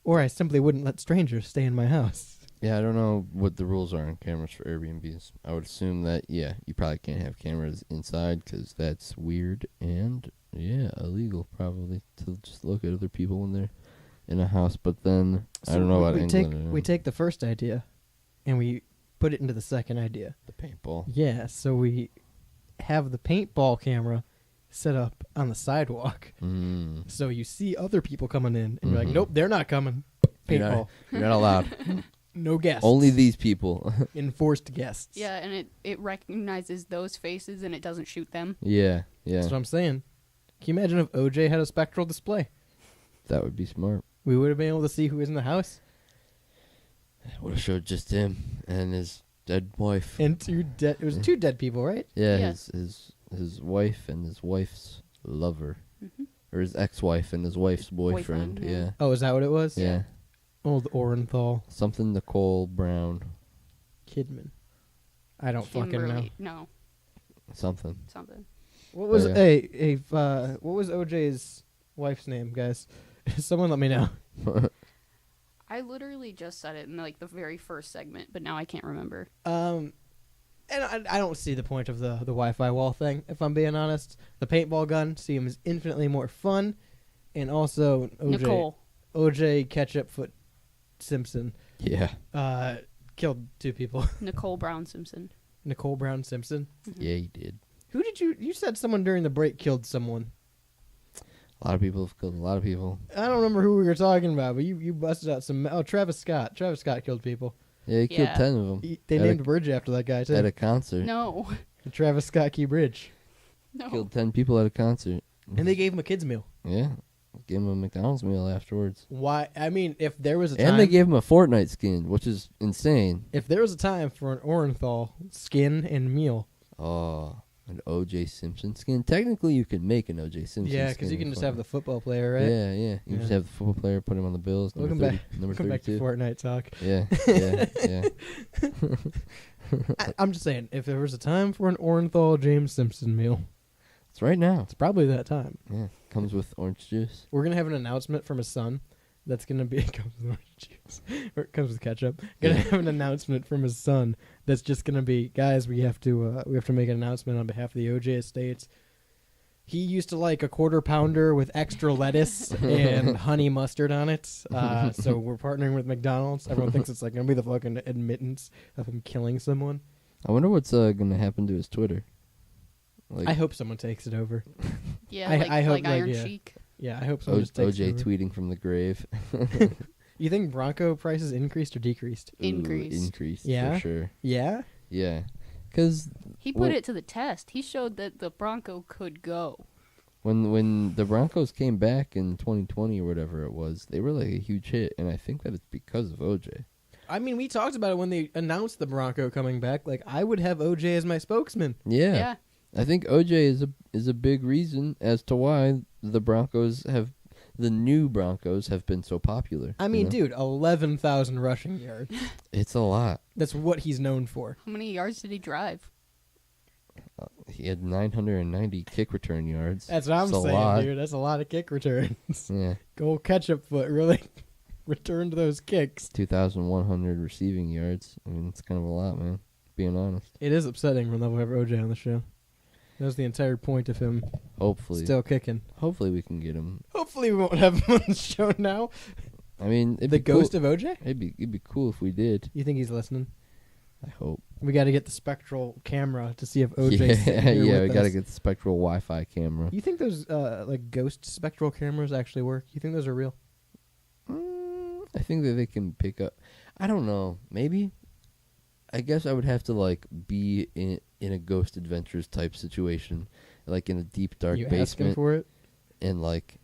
Or I simply wouldn't let strangers stay in my house. Yeah, I don't know what the rules are on cameras for Airbnbs. I would assume that, yeah, you probably can't have cameras inside because that's weird and, yeah, illegal probably to just look at other people when they're in a house. But then, I don't know about England. We take the first idea and we put it into the second idea. The paintball. Yeah, so we have the paintball camera set up on the sidewalk. So you see other people coming in and you're like, nope, they're not coming. Paintball. You're not allowed. No guests. Only these people. Enforced guests. Yeah, and it recognizes those faces and it doesn't shoot them. Yeah. That's what I'm saying. Can you imagine if OJ had a spectral display? That would be smart. We would have been able to see who was in the house. Would have showed just him and his dead wife. And it was two dead people, right? Yeah, Yeah. his wife and his wife's lover. Or his ex-wife and his wife's boyfriend. Yeah. Oh, is that what it was? Yeah. Old Orenthal. Something Nicole Brown. Kidman. I don't fucking know. Kimberly- No. Something. What was yeah. what was OJ's wife's name, guys? Someone let me know. I literally just said it in like the very first segment, but now I can't remember. And I don't see the point of the Wi-Fi wall thing, if I'm being honest. The paintball gun seems infinitely more fun, and also OJ Ketchup Foot Simpson. Yeah. Killed two people. Nicole Brown Simpson. Nicole Brown Simpson? Yeah, he did. Who did you said someone during the break killed someone. A lot of people have killed a lot of people. I don't remember who we were talking about, but you busted out some... Oh, Travis Scott. Travis Scott killed people. Yeah, he killed 10 of them. They named a bridge after that guy, too. At a concert. No. The Travis Scott Key Bridge. No. Killed 10 people at a concert. And they gave him a kid's meal. Yeah. Gave him a McDonald's meal afterwards. Why? I mean, if there was a time... And they gave him a Fortnite skin, which is insane. If there was a time for an Orenthal skin and meal... Oh, an O.J. Simpson skin. Technically, you could make an O.J. Simpson skin. Yeah, because you can just have the football player, right? Yeah, yeah. You just have the football player, put him on the Bills. Welcome number back to 32. Fortnite talk. Yeah, yeah. I'm just saying, if there was a time for an Orenthal James Simpson meal... It's right now. It's probably that time. Yeah, comes with orange juice. We're going to have an announcement from his son that's gonna be it comes with orange juice or it comes with ketchup. Gonna have an announcement from his son that's just gonna be, guys, we have to make an announcement on behalf of the OJ estates. He used to like a quarter pounder with extra lettuce and honey mustard on it. So we're partnering with McDonald's. Everyone thinks it's like gonna be the fucking admittance of him killing someone. I wonder what's gonna happen to his Twitter. Like, I hope someone takes it over. Yeah, I hope like Iron yeah. Sheik. Yeah, I hope someone just takes it OJ over. tweeting from the grave. You think Bronco prices increased or decreased? Increased. Yeah, for sure. Yeah. Yeah, because He put it to the test. He showed that the Bronco could go. when the Broncos came back in 2020 or whatever it was, they were like a huge hit, and I think that it's because of OJ. I mean, we talked about it when they announced the Bronco coming back. Like, I would have OJ as my spokesman. Yeah. I think OJ is a big reason as to why the new Broncos have been so popular. I mean, dude, 11,000 rushing yards. It's a lot. That's what he's known for. How many yards did he drive? He had 990 kick return yards. That's what I'm That's a saying, lot. dude. That's a lot of kick returns. Yeah. Go ketchup foot really returned those kicks. 2,100 receiving yards. I mean, it's kind of a lot, man. Being honest. It is upsetting when we have OJ on the show. That was the entire point of him. Hopefully. Still kicking. Hopefully we can get him. Hopefully we won't have him on the show now. I mean, it'd The be cool. ghost of OJ? It'd be cool if we did. You think he's listening? I hope. We got to get the spectral camera to see if OJ's sitting here Yeah, with we got to us. get the spectral Wi-Fi camera. You think those like ghost spectral cameras actually work? You think those are real? I think that they can pick up. I don't know. Maybe. I guess I would have to like be in a Ghost Adventures type situation, like in a deep dark You asking basement, for it? and like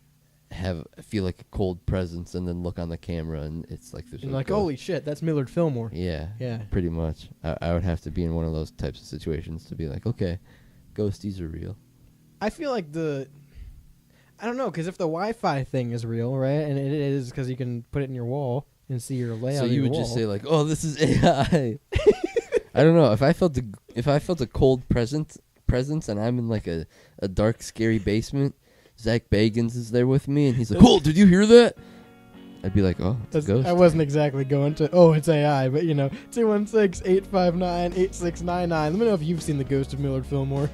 feel like a cold presence, and then look on the camera, and it's like there's And a like, ghost. holy shit, that's Millard Fillmore. Yeah, Yeah. pretty much. I would have to be in one of those types of situations to be like, okay, ghosties are real. I feel like I don't know, because if the Wi-Fi thing is real, right, and it is because you can put it in your wall and see your layout. So of you your would just wall. say like, "Oh, this is AI." I don't know if I felt a cold presence and I'm in like a dark, scary basement. Zach Bagans is there with me, and he's like, "Oh, did you hear that?" I'd be like, "Oh, it's a ghost." I wasn't exactly going to, it's AI, but 216-859-8699. Let me know if you've seen the ghost of Millard Fillmore.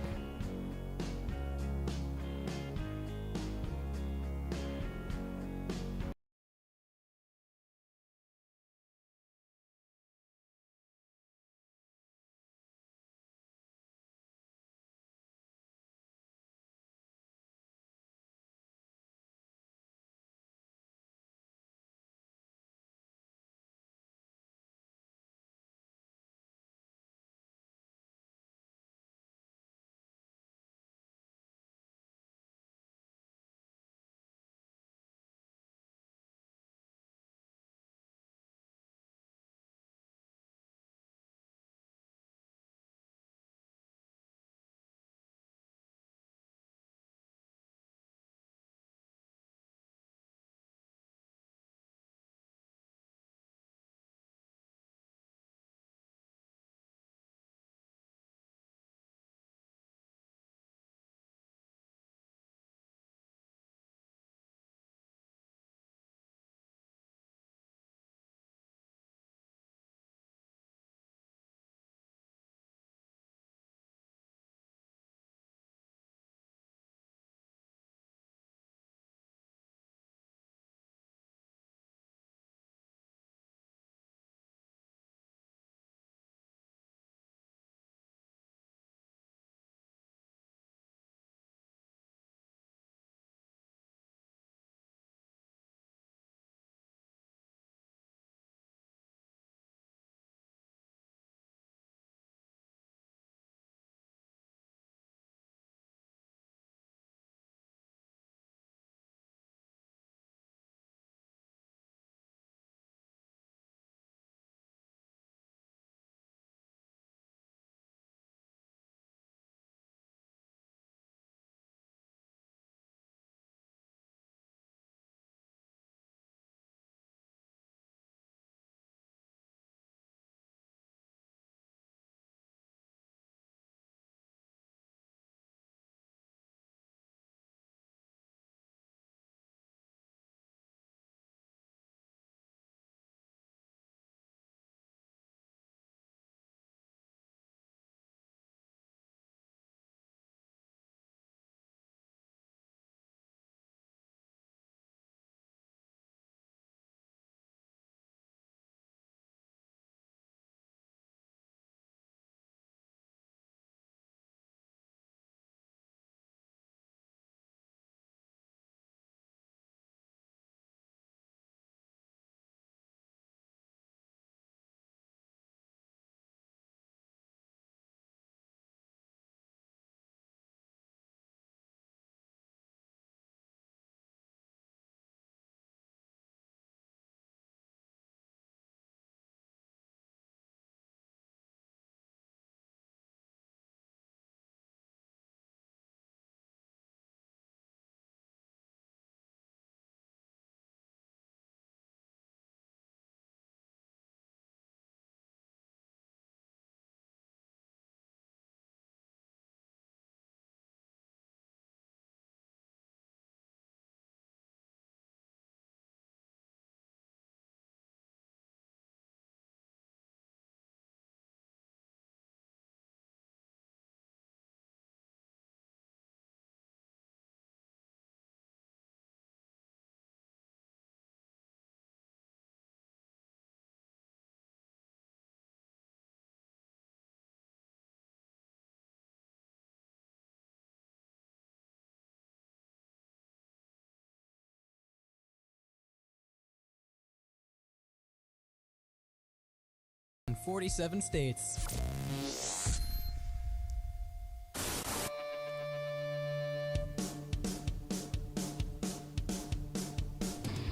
in 47 states.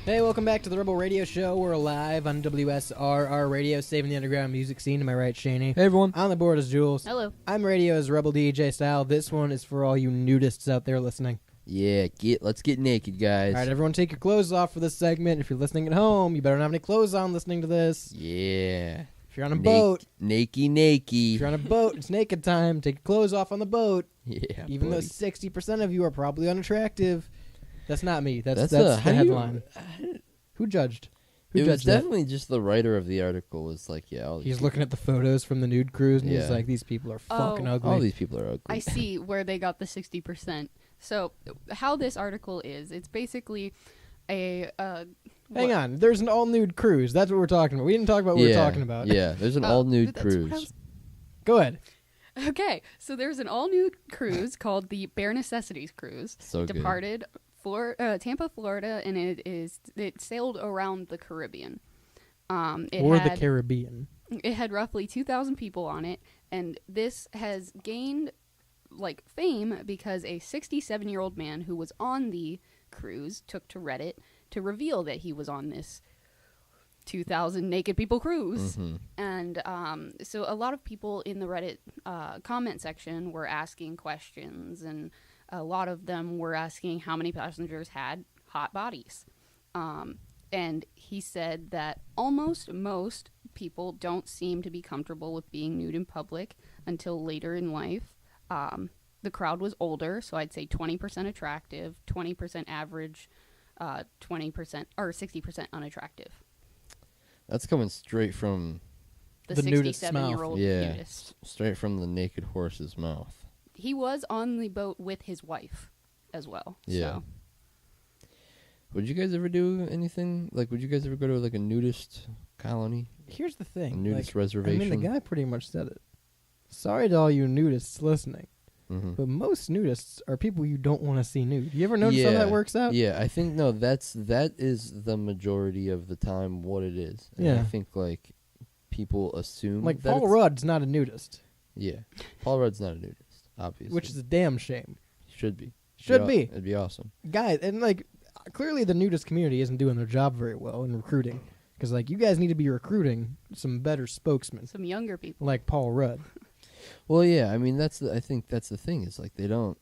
Hey, welcome back to the Rebel Radio Show. We're live on WSRR Radio, saving the underground music scene. Am I right, Shaney? Hey, everyone. On the board is Jules. Hello. I'm Radio's Rebel DJ style. This one is for all you nudists out there listening. Yeah, let's get naked, guys. All right, everyone take your clothes off for this segment. If you're listening at home, you better not have any clothes on listening to this. Yeah. If you're on a boat. Naked. If you're on a boat, it's naked time. Take your clothes off on the boat. Yeah, Even buddy. though 60% of you are probably unattractive. That's not me. That's how the do you- headline. Who judged? Who It was judged that? definitely just the writer of the article was like, yeah, all these He's people- looking at the photos from the nude cruise, and he's Yeah. like, these people are fucking Oh. ugly. all these people are ugly. I see where they got the 60%. So, how this article is, it's basically a Hang on. There's an all-nude cruise. That's what we're talking about. We didn't talk about what we're talking about. Yeah, there's an Oh, all-nude that's what I cruise. was- Go ahead. Okay, so there's an all-nude cruise called the Bare Necessities Cruise. So good. Departed Tampa, Florida, and it sailed around the Caribbean. The Caribbean. It had roughly 2,000 people on it, and this has gained fame because a 67-year-old man who was on the cruise took to Reddit to reveal that he was on this 2,000 naked people cruise. Mhm. And so a lot of people in the Reddit comment section were asking questions, and a lot of them were asking how many passengers had hot bodies. And he said that almost most people don't seem to be comfortable with being nude in public until later in life. The crowd was older, so I'd say 20% attractive, 20% average, 20% or 60% unattractive. That's coming straight from The nudist's mouth. 67-year-old yeah, nudist. straight from the naked horse's mouth. He was on the boat with his wife as well. Yeah. So. Would you guys ever do anything would you guys ever go to a nudist colony? Here's the A thing. nudist I reservation? mean, the guy pretty much said it. Sorry to all you nudists listening, Mhm. but most nudists are people you don't want to see nude. You ever notice how that works out? Yeah, I think that is the majority of the time what it is. And Yeah. I think people assume Like that Paul it's- Rudd's not a nudist, Yeah, Paul Rudd's not a nudist, obviously. which is a damn shame. should be. Should be. It'd be awesome. Guys, and clearly the nudist community isn't doing their job very well in recruiting, because you guys need to be recruiting some better spokesmen, Some younger people. like Paul Rudd. Well, yeah, I mean I think that's the thing is they don't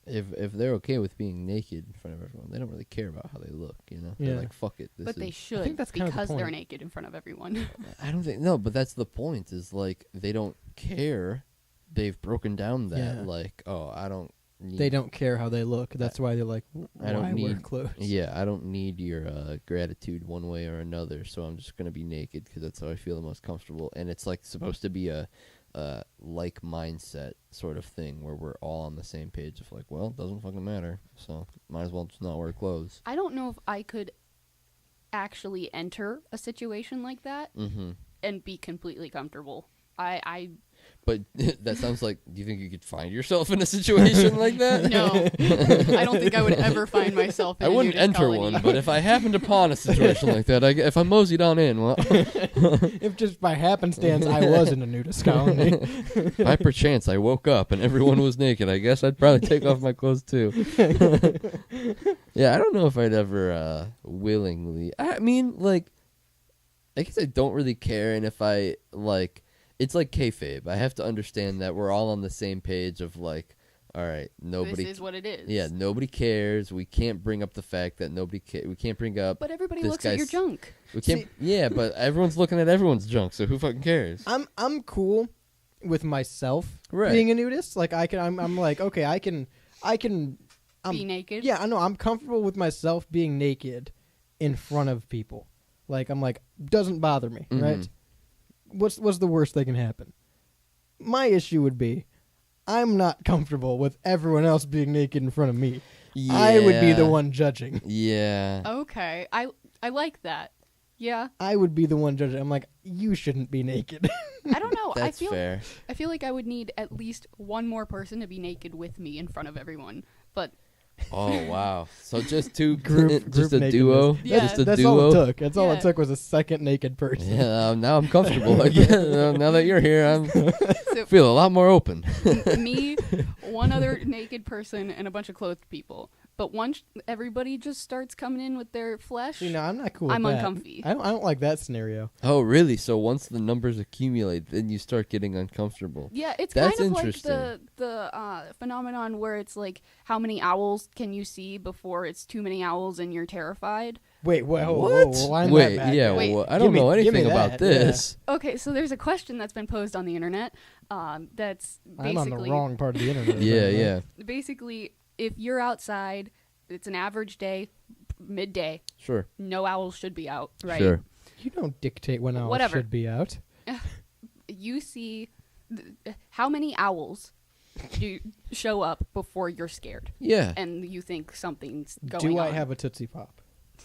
if they're okay with being naked in front of everyone, they don't really care about how they look, you know? Yeah. They're like, fuck it. But they I should think that's kind of the because they're point. naked in front of everyone. I don't think no, but that's the point is they don't care. They've broken down that Yeah. I don't need They don't care how they look. That's why they're like, I don't why wear need clothes? Yeah, I don't need your gratitude one way or another, so I'm just gonna be naked because that's how I feel the most comfortable. And it's supposed to be a like mindset sort of thing where we're all on the same page of well, it doesn't fucking matter, so might as well just not wear clothes. I don't know if I could actually enter a situation like that Mm-hmm. and be completely comfortable. But that sounds like. Do you think you could find yourself in a situation like that? No, I don't think I would ever find myself in I a wouldn't nudist enter colony. one, but if I happened upon a situation like that, if I moseyed on in, well, If just by happenstance I was in a nudist colony. by perchance I woke up and everyone was naked, I guess I'd probably take off my clothes too. Yeah, I don't know if I'd ever willingly. I mean, I guess I don't really care, and if I it's like kayfabe. I have to understand that we're all on the same page of all right, nobody. This is what it is. Yeah, nobody cares. We can't bring up the fact that we can't bring up. But everybody this looks at your guy's- junk. We can't. Yeah, but everyone's looking at everyone's junk, so who fucking cares? I'm cool with myself Right. being a nudist. I'm like, okay, I can Be naked? Yeah, I know. I'm comfortable with myself being naked in front of people. Doesn't bother me, Mhm. right? What's the worst that can happen? My issue would be I'm not comfortable with everyone else being naked in front of me. I would be the Yeah. one judging. Yeah. Okay, I like that. Yeah, I would be the one judging. I'm like, you shouldn't be naked. I don't know. That's fair. I feel like I would need at least one more person to be naked with me in front of everyone. But Oh wow! So just two, Group just a nakedness. duo, Yeah. just a That's duo. all it took. That's all Yeah. it took was a second naked person. Yeah, now I'm comfortable again. Now that you're here, I'm So- feel a lot more open. Me, one other naked person, and a bunch of clothed people. But once everybody just starts coming in with their flesh, See, no, I'm not cool with I'm that. uncomfy. I don't like that scenario. Oh, really? So once the numbers accumulate, then you start getting uncomfortable. Yeah, it's That's kind of like interesting. the phenomenon where it's like how many owls can you see before it's too many owls and you're terrified. Wait, whoa, What? wind Wait, that back. yeah, Wait. well, I Give don't me- know give me anything about that, yeah. this. Okay, so there's a question that's been posed on the internet. That's I'm basically on the wrong part of the internet. Yeah, apparently. yeah, basically if you're outside, it's an average day, midday. sure. No owls should be out, right? Sure. You don't dictate when owls Whatever. should be out. You see how many owls do show up before you're scared Yeah. and you think something's going Do on. I have a Tootsie Pop?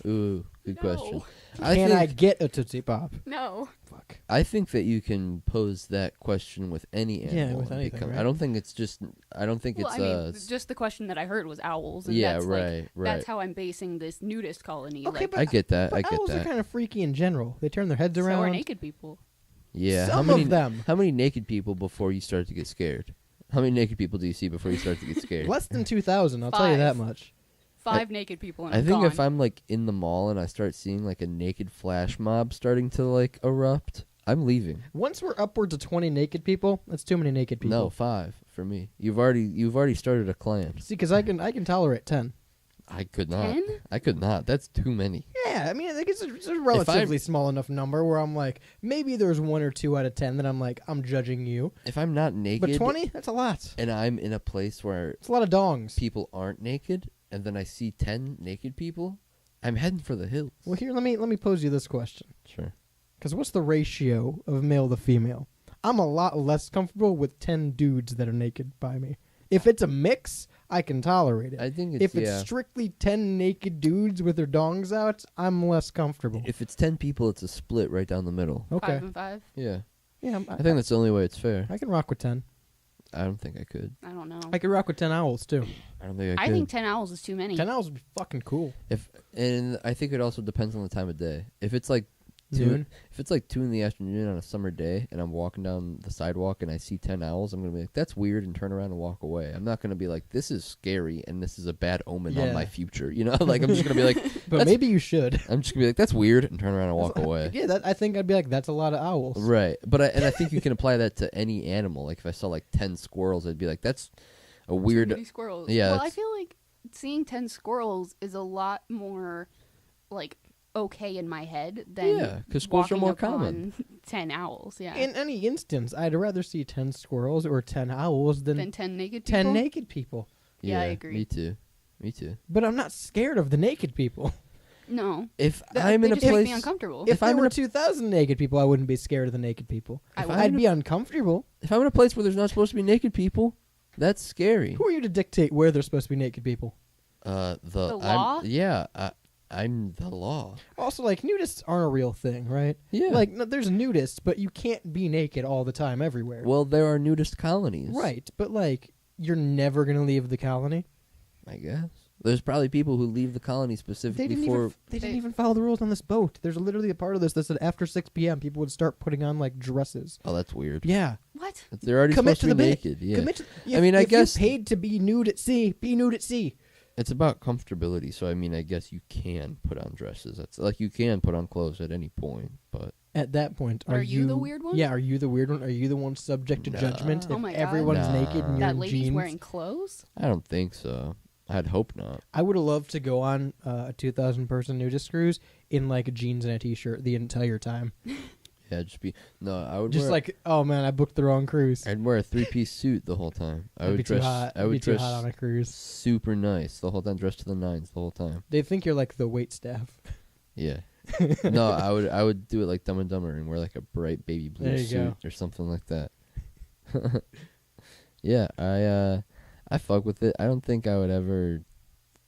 Ooh, good No. question. Can I get a Tootsie Pop? No. Fuck. I think that you can pose that question with any Yeah, animal. with and anything, become- right? I don't think it's just. I don't think Well, it's. I mean, just the question that I heard was owls, and Yeah, that's right, like, right. That's how I'm basing this nudist colony. Okay, like, but I get that. But I get owls that. are kind of freaky in general. They turn their heads so around. are naked people. Yeah. Some how many of them. How many naked people before you start to get scared? How many naked people do you see before you start to get scared? Less than 2,000. I'll tell you that 5. much. 5 naked people, and I I'm think gone. if I'm like in the mall and I start seeing like a naked flash mob starting to like erupt, I'm leaving. Once we're upwards of 20 naked people, that's too many naked people. No, 5 for me. You've already started a clan. See, because I can tolerate 10. I could not. 10? I could not. That's too many. Yeah, I mean, I think it's a relatively small enough number where I'm like, maybe there's 1 or 2 out of 10 that I'm like, I'm judging you. If I'm not naked, But 20, that's a lot. and I'm in a place where It's a lot of dongs. people aren't naked, and then I see 10 naked people, I'm heading for the hills. Well, here, let me pose you this question. Sure. Because what's the ratio of male to female? I'm a lot less comfortable with 10 dudes that are naked by me. If it's a mix, I can tolerate it. I think it's, If it's strictly 10 naked dudes with their dongs out, I'm less comfortable. if it's 10 people, it's a split right down the middle. Okay. 5 and 5. Yeah. Yeah, I think that's the only way it's fair. I can rock with 10. I don't think I could. I don't know. I could rock with 10 owls, too. I don't think I I could. think 10 owls is too many. 10 owls would be fucking cool. And I think it also depends on the time of day. If it's like Noon? if it's like 2 in the afternoon on a summer day, and I'm walking down the sidewalk and I see 10 owls, I'm gonna be like, "That's weird," and turn around and walk away. I'm not gonna be like, "This is scary," and this is a bad omen on Yeah. my future. You know, like I'm just gonna be like, But "That's-" maybe you should. I'm just gonna be like, "That's weird," and turn around and walk away. Yeah, I think I'd be like, that's a lot of owls. Right, but I think you can apply that to any animal. Like if I saw like 10 squirrels, I'd be like, "That's a weird." Too many squirrels. Yeah, Well, I that's- feel like seeing 10 squirrels is a lot more, like, okay in my head than Yeah, 'cause squirrels are walking more upon common. 10 owls, yeah. In any instance, I'd rather see 10 squirrels or 10 owls than Than 10 naked 10 people? naked people. Yeah, I agree. Me too. Me too. But I'm not scared of the naked people. No. If Th- I'm they in a just make place, me uncomfortable. If I'm there in were a- 2,000 naked people, I wouldn't be scared of the naked people. I would. I'd be uncomfortable. if I'm in a place where there's not supposed to be naked people, that's scary. Who are you to dictate where there's supposed to be naked people? The law? I'm the law. Also, like, nudists aren't a real thing, right? Yeah. Like, no, there's nudists, but you can't be naked all the time everywhere. Well, there are nudist colonies. Right, but, like, you're never going to leave the colony. I guess. There's probably people who leave the colony They specifically didn't, for. even, they didn't even follow the rules on this boat. There's literally a part of this that said after 6 p.m. people would start putting on, like, dresses. Oh, that's weird. Yeah. What? They're already Commit supposed to be the bit. naked. Yeah. Commit to, I mean, I if guess you paid to be nude at sea, be nude at sea. it's about comfortability. So I mean, I guess you can put on dresses. That's like you can put on clothes at any point, but At that point, Are you the weird one? Yeah, are you the weird one? Are you the one subject to judgment Oh if my God. everyone's naked and you're That in lady's jeans? wearing clothes? I don't think so. I'd hope not. I would have loved to go on a 2,000 person nudist cruise in like jeans and a t-shirt the entire time. Yeah, just be no. I would Just wear, like, oh man, I booked the wrong cruise. I'd wear a 3-piece suit the whole time. I That'd would be too dress. hot. I That'd would be too dress hot on a cruise. super nice the whole time, dressed to the nines the whole time. They think you're like the wait staff. Yeah. No, I would do it like Dumb and Dumber and wear like a bright baby blue There you suit go. or something like that. Yeah, I fuck with it. I don't think I would ever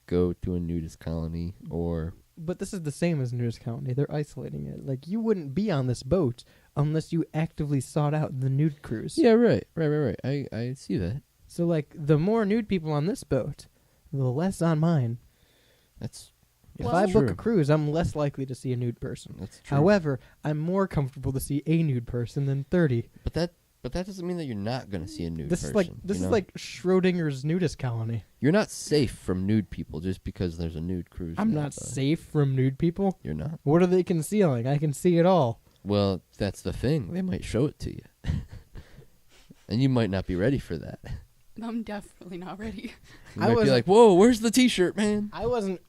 go to a nudist colony or But this is the same as nudist colony. They're isolating it. Like, you wouldn't be on this boat unless you actively sought out the nude cruise. yeah, right. I see that. So, like, the more nude people on this boat, the less on mine. That's If Well, I book true. a cruise, I'm less likely to see a nude person. That's true. However, I'm more comfortable to see a nude person than 30. But that doesn't mean that you're not going to see a nude This person. is like you know? Schrodinger's nudist colony. You're not safe from nude people just because there's a nude cruise. I'm now, not though. safe from nude people. You're not. What are they concealing? I can see it all. Well, that's the thing. They might show it to you. And you might not be ready for that. I'm definitely not ready. You I might be wasn't- like, "Whoa, where's the T-shirt, man?" I wasn't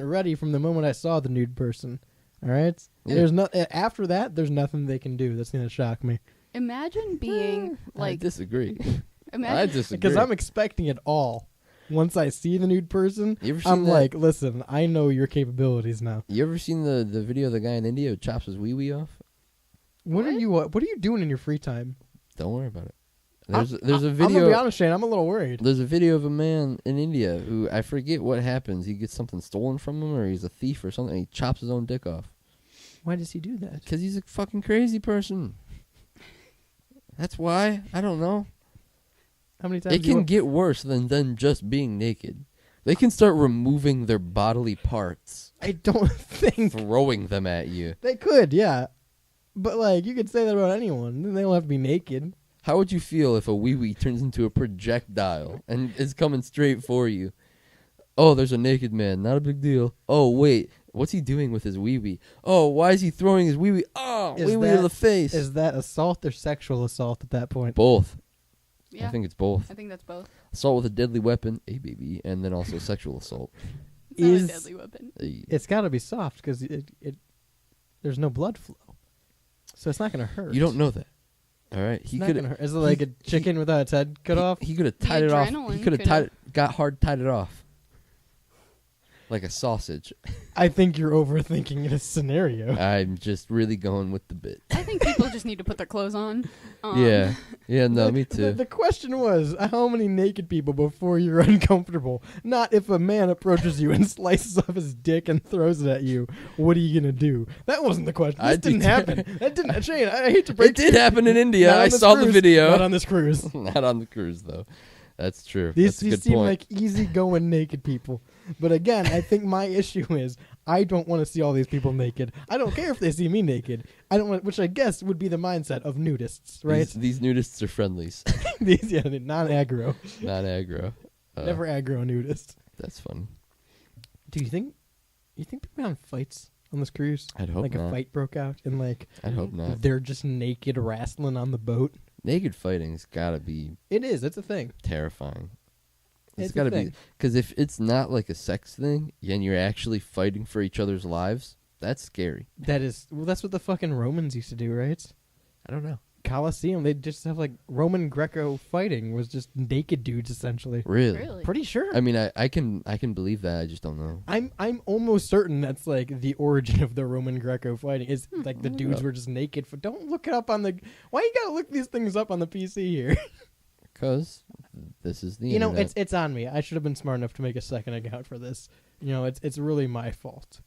ready from the moment I saw the nude person. All right. Yeah. There's no after that. There's nothing they can do that's gonna shock me. Imagine being I like, disagree. I imagine disagree. Because I'm expecting it all. Once I see the nude person, You ever seen I'm that- like, listen, I know your capabilities now. You ever seen the video of the guy in India who chops his wee-wee off? What are you doing in your free time? Don't worry about it. There's a I'm video. gonna be honest, Shane. I'm a little worried. There's a video of a man in India who, I forget what happens. He gets something stolen from him, or he's a thief or something. And he chops his own dick off Why does he do that? because he's a fucking crazy person. That's why. I don't know. How many times? It can get worse than just being naked. They can start removing their bodily parts, I don't think throwing them at you. they could. Yeah, but like you could say that about anyone. Then they don't have to be naked. How would you feel if a wee-wee turns into a projectile and is coming straight for you? Oh, there's a naked man. Not a big deal. Oh, wait. What's he doing with his wee-wee? Oh, why is he throwing his wee-wee? Oh, wee-wee to the face. Is that assault or sexual assault at that point? Both. yeah, I think it's both. I think that's both. Assault with a deadly weapon, ABB, and then also sexual assault. It's not Is- a deadly weapon. It's got to be soft because it there's no blood flow, so it's not gonna hurt. You don't know that. All right. It's not gonna hurt. Is it like a chicken without its head cut off? He could have The tied it off. He adrenaline could have coulda- tied it off. Like a sausage. I think you're overthinking this scenario. I'm just really going with the bit. I think people just need to put their clothes on. Yeah. Yeah, no, me too. The question was how many naked people before you're uncomfortable. Not if a man approaches you and slices off his dick and throws it at you. What are you gonna do? That wasn't the question. This I'd be didn't happen. That didn't. Shane, I hate to break. It did happen in India. Not on I this saw the cruise. video. Not on this cruise. Not on the cruise, though. That's true. These That's a good seem point. like easygoing naked people. But again, I think my issue is I don't want to see all these people naked. I don't care if they see me naked. I don't want, which I guess would be the mindset of nudists, right? These nudists are friendlies. These non-aggro. Not aggro. Never aggro nudist. That's funny. Do you think people have fights on this cruise? I'd hope like not. a fight broke out and like I'd hope not. they're just naked wrestling on the boat. Naked fighting's gotta be It is. It's a thing. terrifying. It's It's a gotta be thing. because if it's not like a sex thing and you're actually fighting for each other's lives, that's scary. That is. Well, that's what the fucking Romans used to do, right? I don't know. Colosseum. They just have like Roman Greco fighting was just naked dudes essentially. Really? Pretty sure. I mean, I can believe that. I just don't know. I'm almost certain that's like the origin of the Roman Greco fighting. Is like the dudes were just naked. Don't look it up on the. Why you gotta look these things up on the PC here? Because this is the You know, internet. it's on me. I should have been smart enough to make a second account for this. You know, it's really my fault.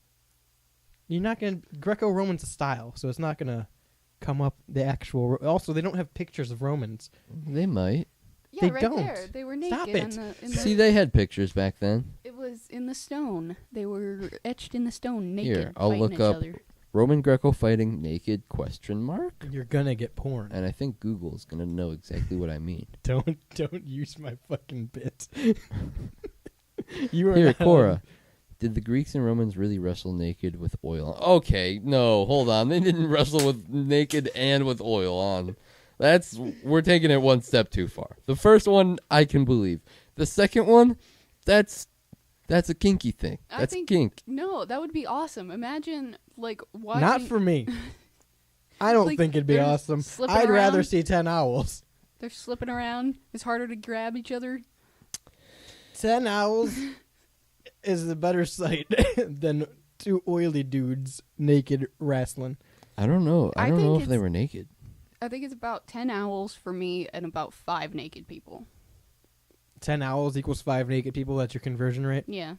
You're not gonna Greco-Roman's a style, so it's not gonna come up the actual. Also, they don't have pictures of Romans. They might. Yeah, They right don't. there. They were naked. Stop In it. the See, they had pictures back then. It was in the stone. They were etched in the stone, naked. Here, I'll fighting look each up other. Roman Greco fighting naked ? You're gonna get porn. And I think Google's gonna know exactly what I mean. Don't use my fucking bit. You are Here, not Cora. Did the Greeks and Romans really wrestle naked with oil on? Okay, no, hold on. They didn't wrestle with naked and with oil on. We're taking it one step too far. The first one, I can believe. The second one, that's a kinky thing. I That's think, kink. No, that would be awesome. Imagine like watching. Not for me. I don't Like, think it'd be they're awesome. slipping I'd rather around. see 10 owls. They're slipping around. It's harder to grab each other. 10 owls is a better sight than two oily dudes naked wrestling. I don't know. I I don't know think if they it's- were naked. I think it's about 10 owls for me and about 5 naked people. 10 owls equals 5 naked people. That's your conversion rate? Yeah.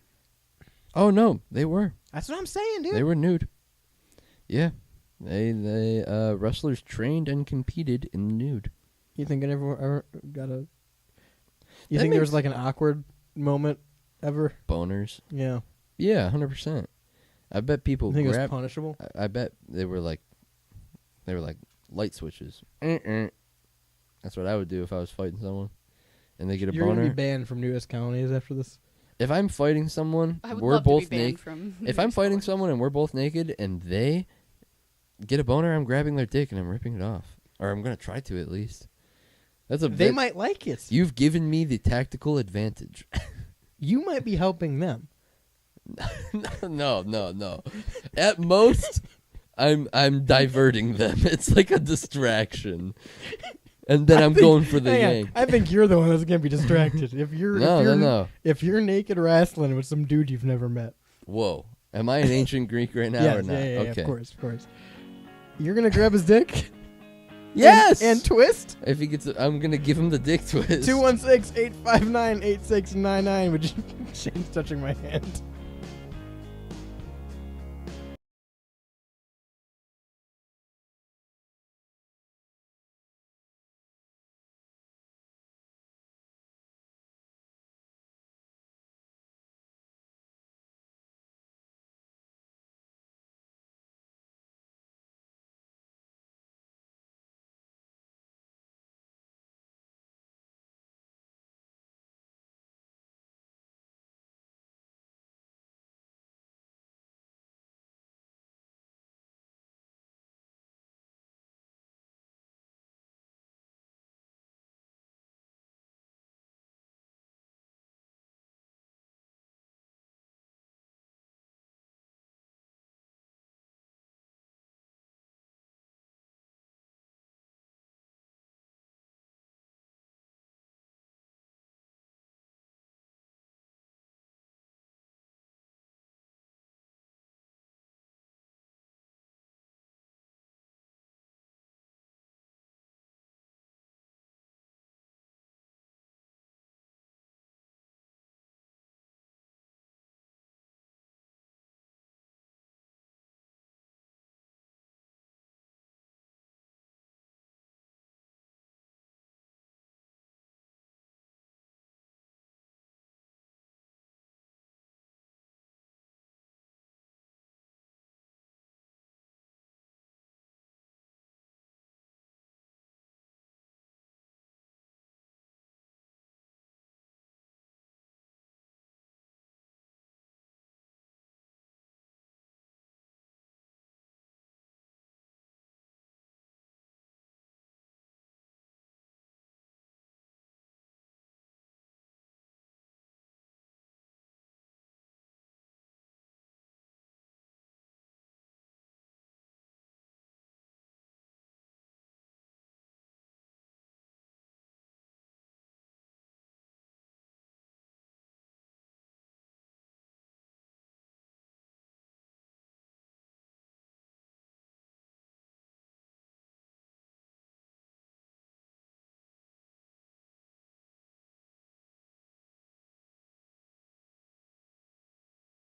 Oh no, they were. That's what I'm saying, dude. They were nude. Yeah, they wrestlers trained and competed in the nude. You think I ever got a... You That think there was makes- like an awkward moment ever? Boners. Yeah. Yeah, 100%. I bet people You think it was grab. punishable? I bet they were like light switches. That's what I would do if I was fighting someone, and they get a You're gonna boner. be banned from newest counties after this. If I'm fighting someone, I would we're love to be both banned naked. from If I'm fighting someone and we're both naked and they get a boner, I'm grabbing their dick and I'm ripping it off, or I'm gonna try to at least. They might like it. You've given me the tactical advantage. You might be helping them. No. At most, I'm diverting them. It's like a distraction, and then I'm going for the hang on. yank. I think you're the one that's gonna be distracted. No. If you're naked wrestling with some dude you've never met. Whoa, am I in ancient Greek right now Yes, or not? yeah, Okay, of course. You're gonna grab his dick. Yes, and twist. If he gets, I'm gonna give him the dick twist. 216-859-8699. Would you? Shane's touching my hand.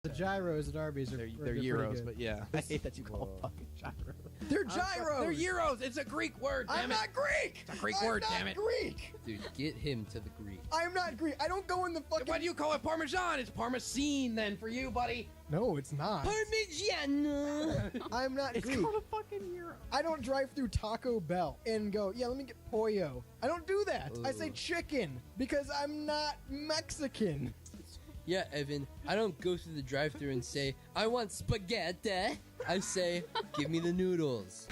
The gyros at Arby's are They're good, gyros, pretty good. but yeah. I hate that you call them fucking gyros. They're gyros. They're gyros. It's a Greek word, damn I'm it. not Greek. It's a Greek word, I'm damn not it. Greek. Dude, get him to the Greek. I'm not Greek. I don't go in the fucking. Why do you call it Parmesan? It's Parmesan then for you, buddy. No, it's not. Parmigiano. I'm not It's Greek. called a fucking gyro. I don't drive through Taco Bell and go, yeah, let me get pollo. I don't do that. I say chicken because I'm not Mexican. Yeah, Evan, I don't go through the drive-thru and say, I want spaghetti. I say, give me the noodles.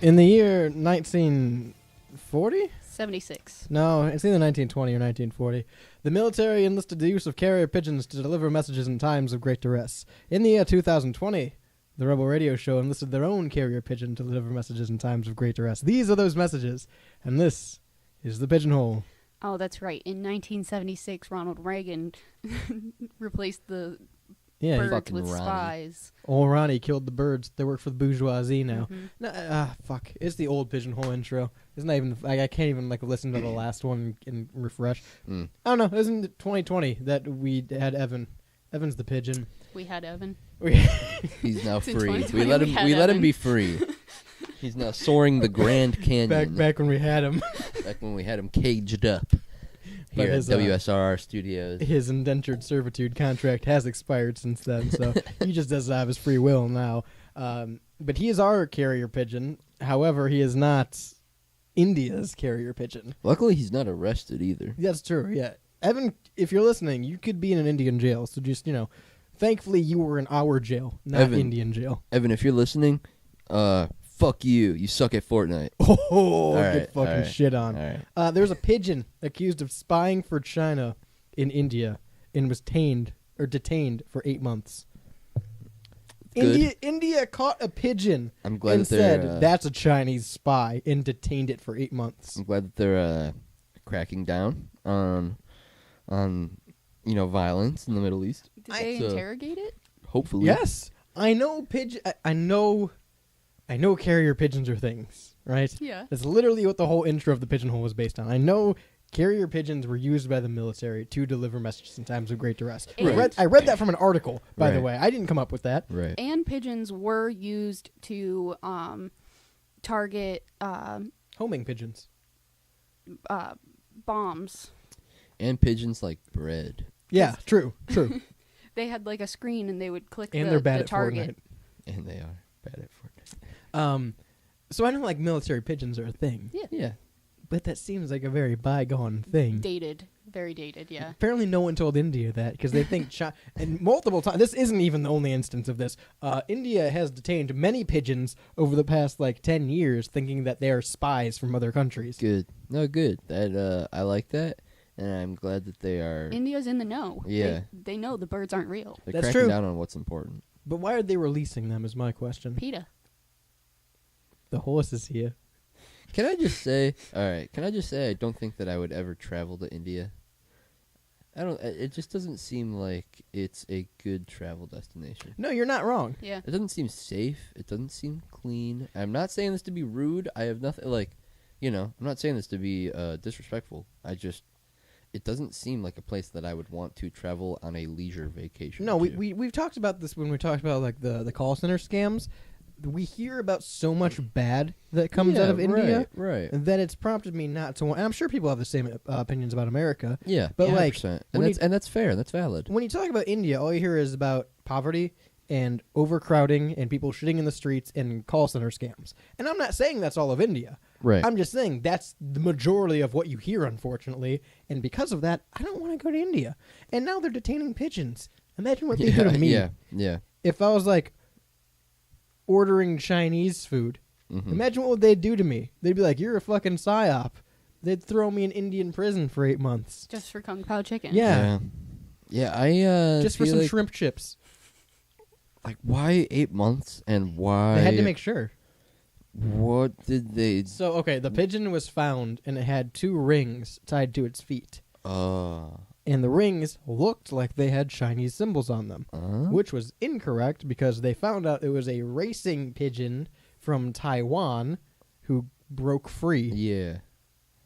In the year 1940? 76. No, it's either 1920 or 1940. The military enlisted the use of carrier pigeons to deliver messages in times of great duress. In the year 2020, the Rebel Radio Show enlisted their own carrier pigeon to deliver messages in times of great duress. These are those messages, and this is the pigeonhole. Oh, that's right. In 1976, Ronald Reagan replaced the birds fucking with Ronnie. spies. Old Ronnie killed the birds. They work for the bourgeoisie now. Mhm. Fuck. It's the old pigeonhole intro. It's not even. I can't even listen to the last one and refresh. I don't know. It was in 2020 that we had Evan. Evan's the pigeon. We had Evan. He's now It's in free. 2020, We let we him. had We let him Evan. be free. He's now soaring the Grand Canyon. Back when we had him. Back when we had him caged up But here at his, WSRR Studios. His indentured servitude contract has expired since then, so he just doesn't have his free will now. But he is our carrier pigeon. However, he is not India's carrier pigeon. Luckily, he's not arrested either. That's true, yeah. Evan, if you're listening, you could be in an Indian jail, so just, thankfully you were in our jail, not Evan, Indian jail. Evan, if you're listening, fuck you. You suck at Fortnite. Oh, All get right, fucking all right, shit on. all right. There's a pigeon accused of spying for China in India and was detained for 8 months. Good. India caught a pigeon I'm glad and that they're, said that's a Chinese spy and detained it for 8 months. I'm glad that they're cracking down on violence in the Middle East. Did they interrogate it? Hopefully. Yes, I know I know carrier pigeons are things, right? Yeah. That's literally what the whole intro of the Pigeonhole was based on. I know carrier pigeons were used by the military to deliver messages in times of great duress. Right. I read that from an article, by the Right. way. I didn't come up with that. Right. And pigeons were used to target Homing pigeons. bombs. And pigeons like bread. Yeah, true. They had like a screen and they would click And the, they're bad the at target. Fortnite. And they are bad at Fortnite. So I know like military pigeons are a thing. Yeah. But that seems like a very bygone thing. Dated. Very dated, yeah. Apparently no one told India that because they think China, and multiple times, this isn't even the only instance of this. India has detained many pigeons over the past 10 years thinking that they are spies from other countries. Good. No, good. That I like that, and I'm glad that they are. India's in the know. Yeah. They know the birds aren't real. They're That's cracking true. down on what's important. But why are they releasing them is my question. PETA. The horse is here. Can I just say, all right? Can I just say I don't think that I would ever travel to India. I don't. It just doesn't seem like it's a good travel destination. No, you're not wrong. Yeah. It doesn't seem safe. It doesn't seem clean. I'm not saying this to be rude. I have nothing I'm not saying this to be disrespectful. It doesn't seem like a place that I would want to travel on a leisure vacation. No, to. we've talked about this when we talked about the call center scams. We hear about so much bad that comes out of India right. that it's prompted me not to want. And I'm sure people have the same opinions about America. Yeah, but 100%. And that's fair. That's valid. When you talk about India, all you hear is about poverty and overcrowding and people shitting in the streets and call center scams. And I'm not saying that's all of India. Right. I'm just saying that's the majority of what you hear, unfortunately. And because of that, I don't want to go to India. And now they're detaining pigeons. Imagine what they do to me. Yeah. If I was ordering Chinese food, imagine what would they do to me. They'd be like, "You're a fucking psyop." They'd throw me in Indian prison for 8 months. Just for Kung Pao chicken. Yeah. I just for feel some like, shrimp chips. Why 8 months and why? They had to make sure. What did they? So the pigeon was found and it had 2 rings tied to its feet. And the rings looked like they had Chinese symbols on them, which was incorrect because they found out it was a racing pigeon from Taiwan who broke free. Yeah.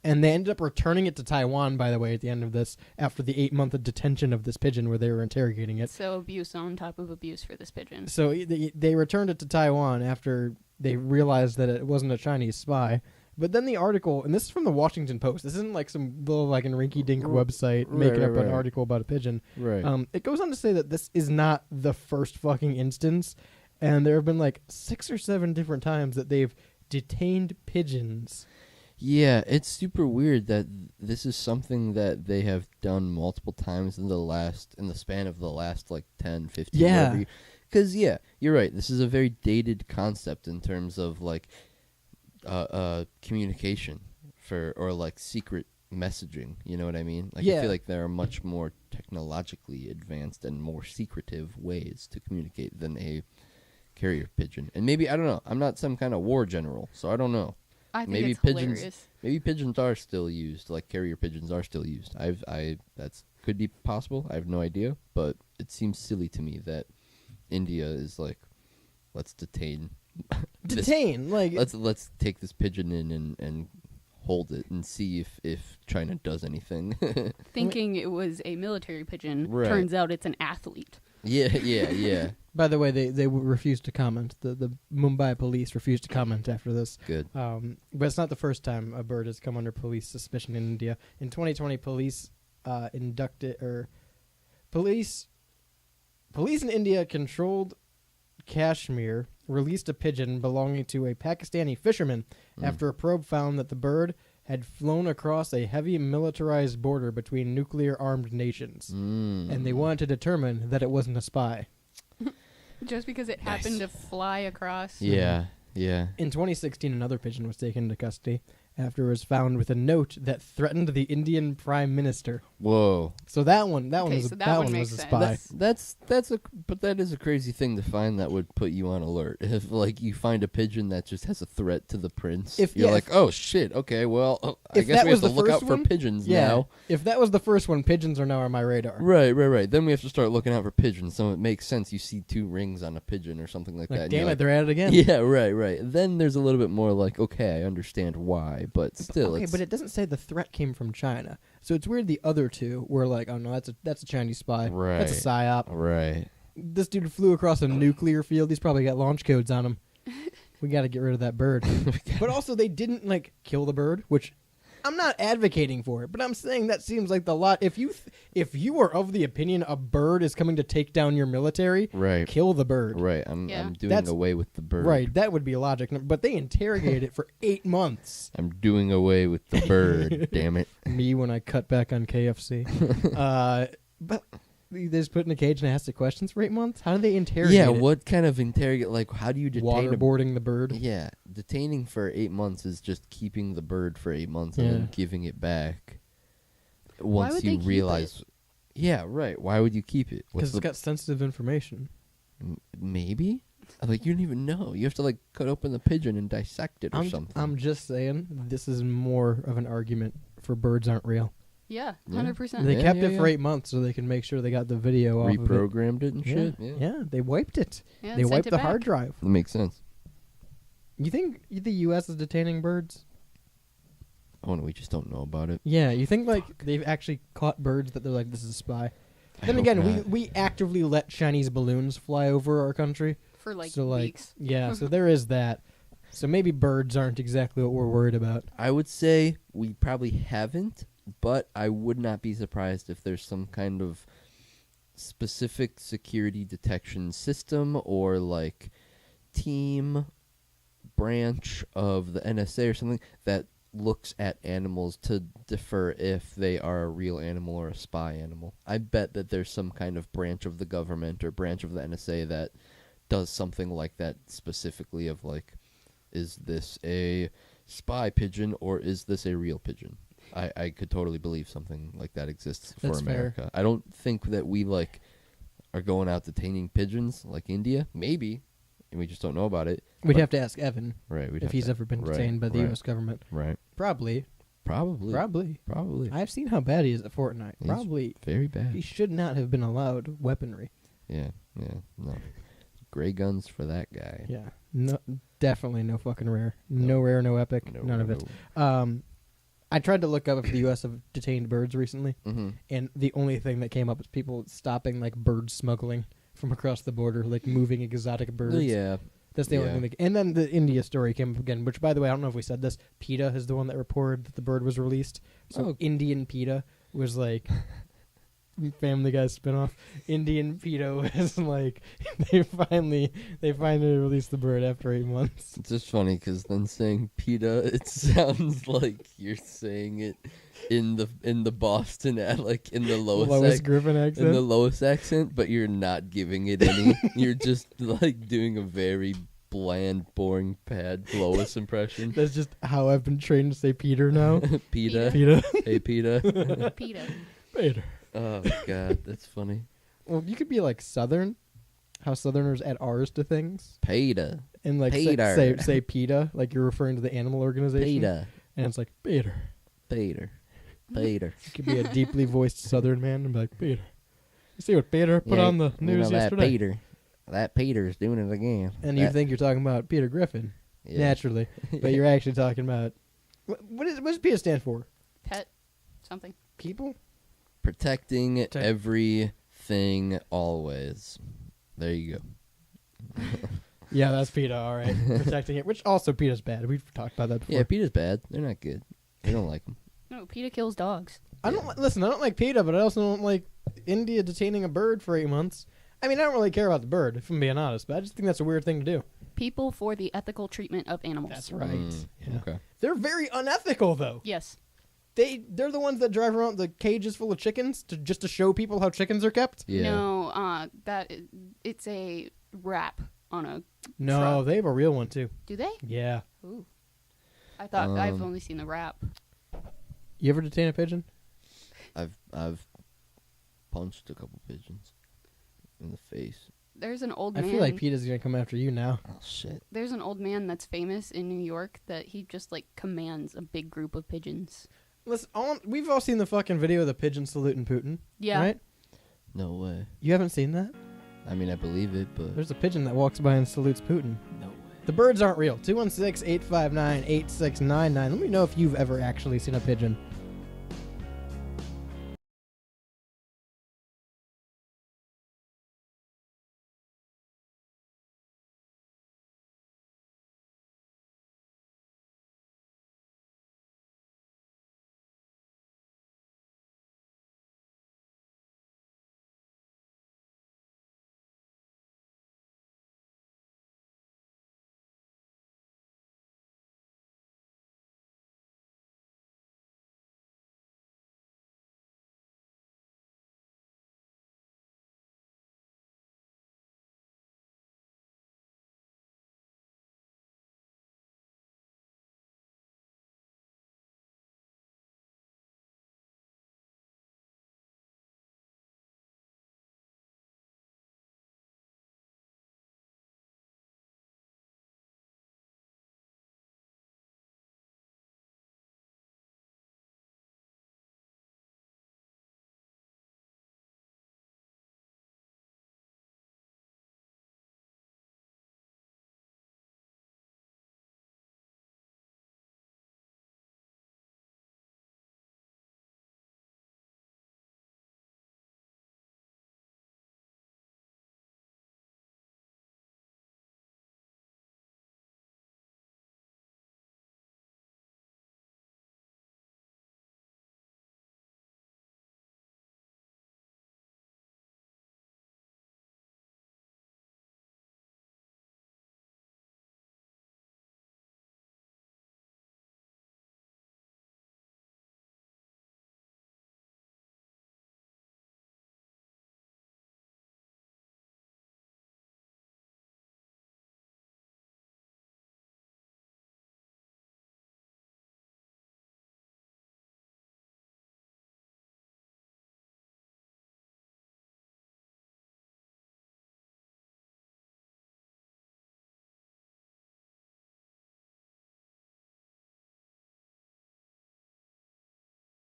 And they ended up returning it to Taiwan, by the way, at the end of this, after the 8-month detention of this pigeon where they were interrogating it. So abuse on top of abuse for this pigeon. So they returned it to Taiwan after they realized that it wasn't a Chinese spy. But then the article, and this is from the Washington Post. This isn't some little rinky-dink website making up an article about a pigeon. Right. It goes on to say that this is not the first fucking instance, and there have been 6 or 7 different times that they've detained pigeons. Yeah, it's super weird that this is something that they have done multiple times in the span of the last 10, 15 Yeah. Because you're right. This is a very dated concept in terms of communication or secret messaging. You know what I mean? I feel like there are much more technologically advanced and more secretive ways to communicate than a carrier pigeon. And maybe, I don't know. I'm not some kind of war general, so I don't know. I think maybe it's pigeons, hilarious. Maybe pigeons are still used, carrier pigeons are still used. That's could be possible. I have no idea, but it seems silly to me that India is let's detain. Let's take this pigeon in and hold it and see if China does anything. Thinking it was a military pigeon, Right. turns out it's an athlete. Yeah. By the way, they refused to comment. The Mumbai police refused to comment after this. Good. But it's not the first time a bird has come under police suspicion in India. In 2020, police in India controlled Kashmir released a pigeon belonging to a Pakistani fisherman after a probe found that the bird had flown across a heavy militarized border between nuclear-armed nations. And they wanted to determine that it wasn't a spy. Just because it happened to fly across. Yeah. In 2016, another pigeon was taken into custody after it was found with a note that threatened the Indian Prime Minister. Whoa. So that one was so a makes spy. But that is a crazy thing to find that would put you on alert. If like you find a pigeon that just has a threat to the prince, you're like, oh shit, okay, well, I guess we have to look out for pigeons now. If that was the first one, pigeons are now on my radar. Right. Then we have to start looking out for pigeons. So it makes sense. You see 2 rings on a pigeon or something like that. Like, and damn you're it, they're at it again. Yeah, right. Then there's a little bit more like, okay, I understand why, but still, Okay, but it doesn't say the threat came from China. So it's weird the other two were like, oh no, that's a Chinese spy. Right. That's a psyop. Right. This dude flew across a nuclear field. He's probably got launch codes on him. We got to get rid of that bird. But also they didn't like kill the bird, which I'm not advocating for it, but I'm saying that seems like the lot. If you are of the opinion a bird is coming to take down your military, right, kill the bird. Right. I'm doing away with the bird. Right. That would be logic. But they interrogated it for 8 months. I'm doing away with the bird. Damn it. Me when I cut back on KFC. But they just put in a cage and ask the questions for 8 months? How do they interrogate it? What kind of interrogate? Like, how do you detain waterboarding the bird? Yeah, detaining for 8 months is just keeping the bird for 8 months and then giving it back. Once you realize, yeah, right. Why would you keep it? Because it's got sensitive information. Maybe. Like you don't even know. You have to like cut open the pigeon and dissect it or something. I'm just saying, this is more of an argument for birds aren't real. Yeah, 100%. They kept it for 8 months so they can make sure they got the video off reprogrammed it and shit. Yeah, they wiped it. Yeah, they wiped the hard drive. That makes sense. You think the U.S. is detaining birds? Oh no, we just don't know about it. Yeah, you think like they've actually caught birds that they're like, this is a spy? Then again, we actively let Chinese balloons fly over our country for like weeks. Yeah, so there is that. So maybe birds aren't exactly what we're worried about. I would say we probably haven't. But I would not be surprised if there's some kind of specific security detection system or like team branch of the NSA or something that looks at animals to defer if they are a real animal or a spy animal. I bet that there's some kind of branch of the government or branch of the NSA that does something like that specifically of like, is this a spy pigeon or is this a real pigeon? I could totally believe something like that exists for America. Fair. I don't think that we like are going out detaining pigeons like India. Maybe, and we just don't know about it. We'd have to ask Evan, right? If he's ever been detained by the U.S. government, right? Probably. I've seen how bad he is at Fortnite. He's probably very bad. He should not have been allowed weaponry. Yeah, no. Gray guns for that guy. Yeah, no, definitely no fucking rare. No rare, no epic, none of it. I tried to look up if the U.S. have detained birds recently, and the only thing that came up is people stopping like bird smuggling from across the border, like moving exotic birds. Yeah. That's the only thing. And then the India story came up again, which, by the way, I don't know if we said this. PETA is the one that reported that the bird was released. So Indian PETA was like... Family Guy spinoff. Indian PETA was like they finally released the bird after 8 months. It's just funny because then saying PETA, it sounds like you're saying it in the Boston like in the lowest Griffin accent. In the lowest accent, but you're not giving it any. You're just like doing a very bland, boring, bad Lois impression. That's just how I've been trained to say Peter now. PETA. Hey PETA. Peter. Oh God, that's funny. Well, you could be like Southern, how Southerners add R's to things. PETA. And like say PETA, like you're referring to the animal organization. PETA. And it's like Peter. You could be a deeply voiced Southern man and be like, Peter. You see what Peter put on the news yesterday? That Peter's doing it again. And you think you're talking about Peter Griffin, naturally, but you're actually talking about what does PETA stand for? Pet something. People. Protecting everything thing always. There you go. Yeah, that's PETA, all right. Protecting it, which also PETA's bad. We've talked about that before. Yeah, PETA's bad. They're not good. They don't like them. No, PETA kills dogs. I don't listen. I don't like PETA, but I also don't like India detaining a bird for 8 months. I mean, I don't really care about the bird, if I'm being honest, but I just think that's a weird thing to do. People for the ethical treatment of animals. That's right. Yeah. Okay. They're very unethical, though. Yes. They're the ones that drive around the cages full of chickens just to show people how chickens are kept. Yeah. No, it's a wrap on a. No, truck. they have a real one too. Do they? Yeah. Ooh. I thought I've only seen the wrap. You ever detain a pigeon? I've punched a couple pigeons in the face. There's an old I man. feel like PETA's gonna come after you now. Oh shit. There's an old man that's famous in New York that he just like commands a big group of pigeons. Listen, we've all seen the fucking video of the pigeon saluting Putin. Yeah. Right? No way. You haven't seen that? I mean, I believe it, but There's a pigeon that walks by and salutes Putin. no way. The birds aren't real. 216-859-8699. Let me know if you've ever actually seen a pigeon.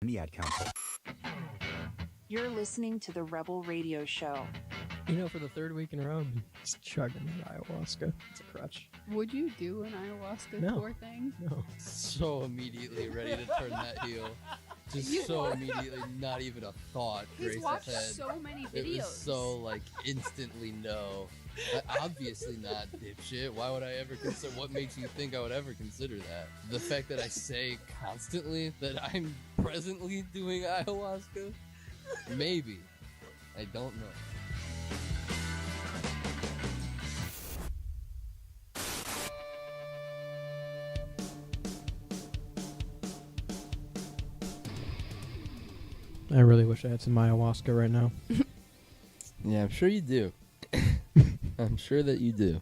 The Ad Council. You're listening to the Rebel Radio Show. You know, for the third week in a row, I've been just chugging ayahuasca. It's a crutch. Would you do an ayahuasca No. tour thing? No. So immediately ready to turn that heel. Just so immediately, not even a thought. He's Grace's watched head. so many It was videos. so like instantly no. Obviously not, dipshit. Why would I ever consider? What makes you think I would ever consider that? The fact that I say constantly that I'm presently doing ayahuasca? Maybe. I don't know. I really wish I had some ayahuasca right now. Yeah, I'm sure you do. I'm sure that you do.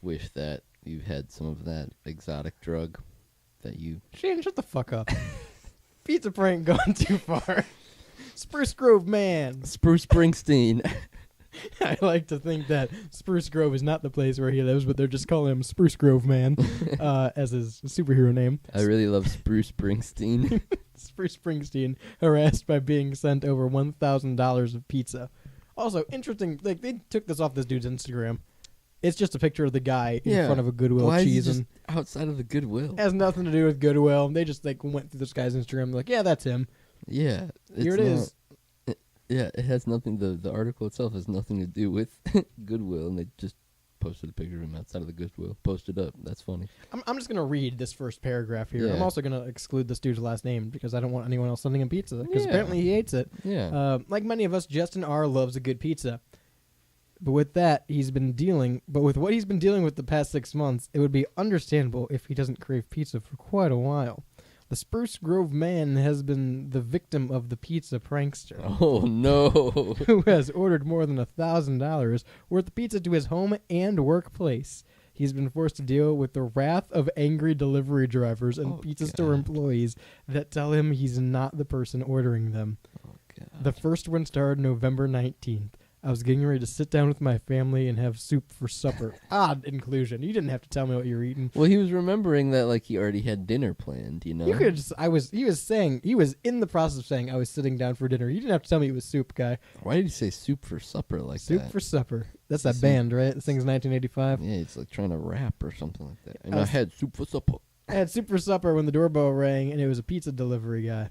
Wish that you had some of that exotic drug that you... Shane, shut the fuck up. Pizza prank gone too far. Spruce Grove man. Spruce Springsteen. I like to think that Spruce Grove is not the place where he lives, but they're just calling him Spruce Grove Man as his superhero name. I really love Spruce Springsteen. Spruce Springsteen harassed by being sent over $1,000 of pizza. Also, interesting, like they took this off this dude's Instagram. It's just a picture of the guy in front of a Goodwill Why cheese. is he just outside of the Goodwill? Has nothing to do with Goodwill. They just like went through this guy's Instagram. They're like, yeah, that's him. Yeah. Here it is. Yeah, it has nothing. The article itself has nothing to do with Goodwill, and they just posted a picture of him outside of the Goodwill. Posted up. That's funny. I'm just gonna read this first paragraph here. Yeah. I'm also gonna exclude this dude's last name because I don't want anyone else sending him pizza because Yeah. apparently he hates it. Yeah. Like many of us, Justin R. loves a good pizza. But with that, with what he's been dealing with the past 6 months, it would be understandable if he doesn't crave pizza for quite a while. The Spruce Grove man has been the victim of the pizza prankster. Oh, no. Who has ordered more than $1,000 worth of pizza to his home and workplace. He's been forced to deal with the wrath of angry delivery drivers and pizza store employees that tell him he's not the person ordering them. The first one started November 19th. I was getting ready to sit down with my family and have soup for supper. Odd inclusion. You didn't have to tell me what you were eating. Well, he was remembering that like he already had dinner planned, you know? You could just, he was in the process of saying I was sitting down for dinner. You didn't have to tell me it was soup, guy. Why did he say soup for supper like that? Soup for supper. That's that band, right? This thing's 1985. Yeah, it's like trying to rap or something like that. And I had soup for supper. I had soup for supper when the doorbell rang, and it was a pizza delivery guy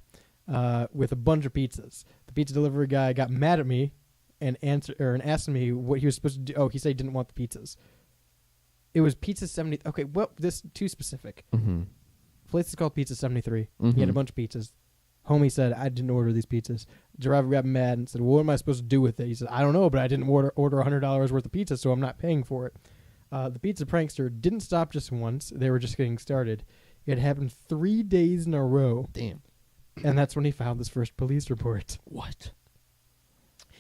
with a bunch of pizzas. The pizza delivery guy got mad at me and asked me what he was supposed to do. Oh, he said he didn't want the pizzas. It was Pizza 70. Okay, well, this too specific. Mm-hmm. Place is called Pizza 73. He had a bunch of pizzas. Homie said, I didn't order these pizzas. Driver got mad and said, well, what am I supposed to do with it? He said, I don't know, but I didn't order $100 worth of pizza, so I'm not paying for it. The pizza prankster didn't stop just once. They were just getting started. It happened 3 days in a row. Damn. And that's when he filed his first police report. What?